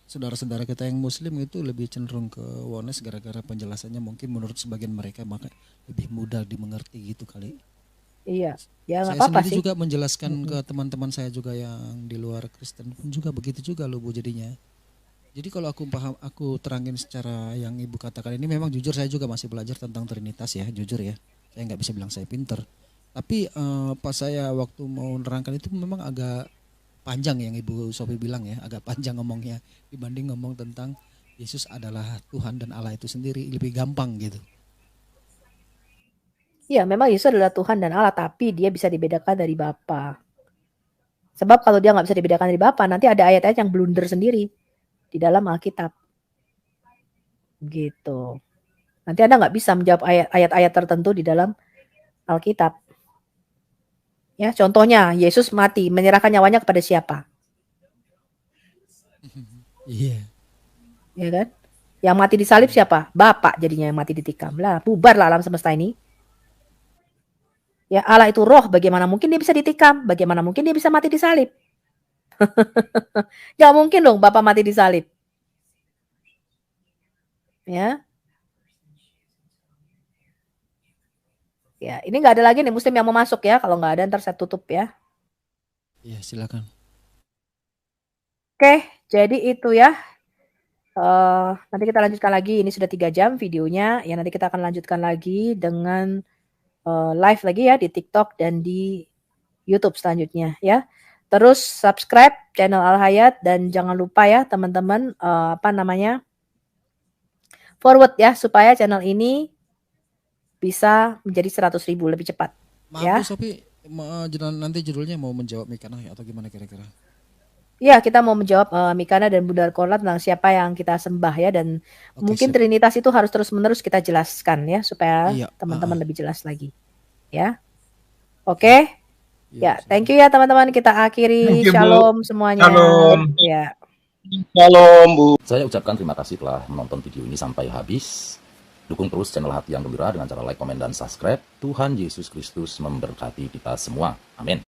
Saudara-saudara kita yang Muslim itu lebih cenderung ke oneness gara-gara penjelasannya mungkin menurut sebagian mereka maka lebih mudah dimengerti gitu kali. Iya, ya nggak saya apa-apa sendiri sih. juga menjelaskan ke teman-teman saya juga yang di luar Kristen pun juga begitu juga loh Bu jadinya. Jadi kalau aku terangin secara yang Ibu katakan ini, memang jujur saya juga masih belajar tentang Trinitas ya, jujur ya. Saya nggak bisa bilang saya pinter. Tapi pas saya waktu mau nerangkan itu memang agak panjang yang Ibu Sophie bilang ya, agak panjang ngomongnya dibanding ngomong tentang Yesus adalah Tuhan dan Allah itu sendiri, lebih gampang gitu. Iya, memang Yesus adalah Tuhan dan Allah, tapi dia bisa dibedakan dari Bapa. Sebab kalau dia nggak bisa dibedakan dari Bapa, nanti ada ayat-ayat yang blunder sendiri di dalam Alkitab. Gitu. Nanti Anda nggak bisa menjawab ayat-ayat tertentu di dalam Alkitab. Ya, contohnya Yesus mati, menyerahkan nyawanya kepada siapa? Iya. Ya kan? Yang mati disalib siapa? Bapak jadinya yang mati ditikam. Lah, bubarlah alam semesta ini. Ya, Allah itu roh, bagaimana mungkin dia bisa ditikam? Bagaimana mungkin dia bisa mati disalib? Gak mungkin dong Bapak mati disalib. Ya. Ya, ini nggak ada lagi nih Muslim yang mau masuk ya. Kalau nggak ada ntar saya tutup ya. Iya, silakan. Oke, jadi itu ya. Nanti kita lanjutkan lagi. Ini sudah 3 jam videonya. Ya, nanti kita akan lanjutkan lagi dengan live lagi ya di TikTok dan di YouTube selanjutnya ya. Terus subscribe channel Al Hayat dan jangan lupa ya teman-teman forward ya supaya channel ini bisa menjadi 100.000 lebih cepat. Maaf ya. Bu Sophie, nanti judulnya mau menjawab Mikana atau gimana kira-kira? Ya, kita mau menjawab Mikana dan Bunda Korla tentang siapa yang kita sembah ya, dan mungkin siap. Trinitas itu harus terus-menerus kita jelaskan ya supaya Iya, teman-teman lebih jelas lagi. Ya. Oke. Ya, thank you ya teman-teman. Kita akhiri. Thank you, Bu. Shalom semuanya. Shalom. Ya. Shalom Bu. Saya ucapkan terima kasih telah menonton video ini sampai habis. Dukung terus channel Hati yang Gembira dengan cara like, komen, dan subscribe. Tuhan Yesus Kristus memberkati kita semua. Amin.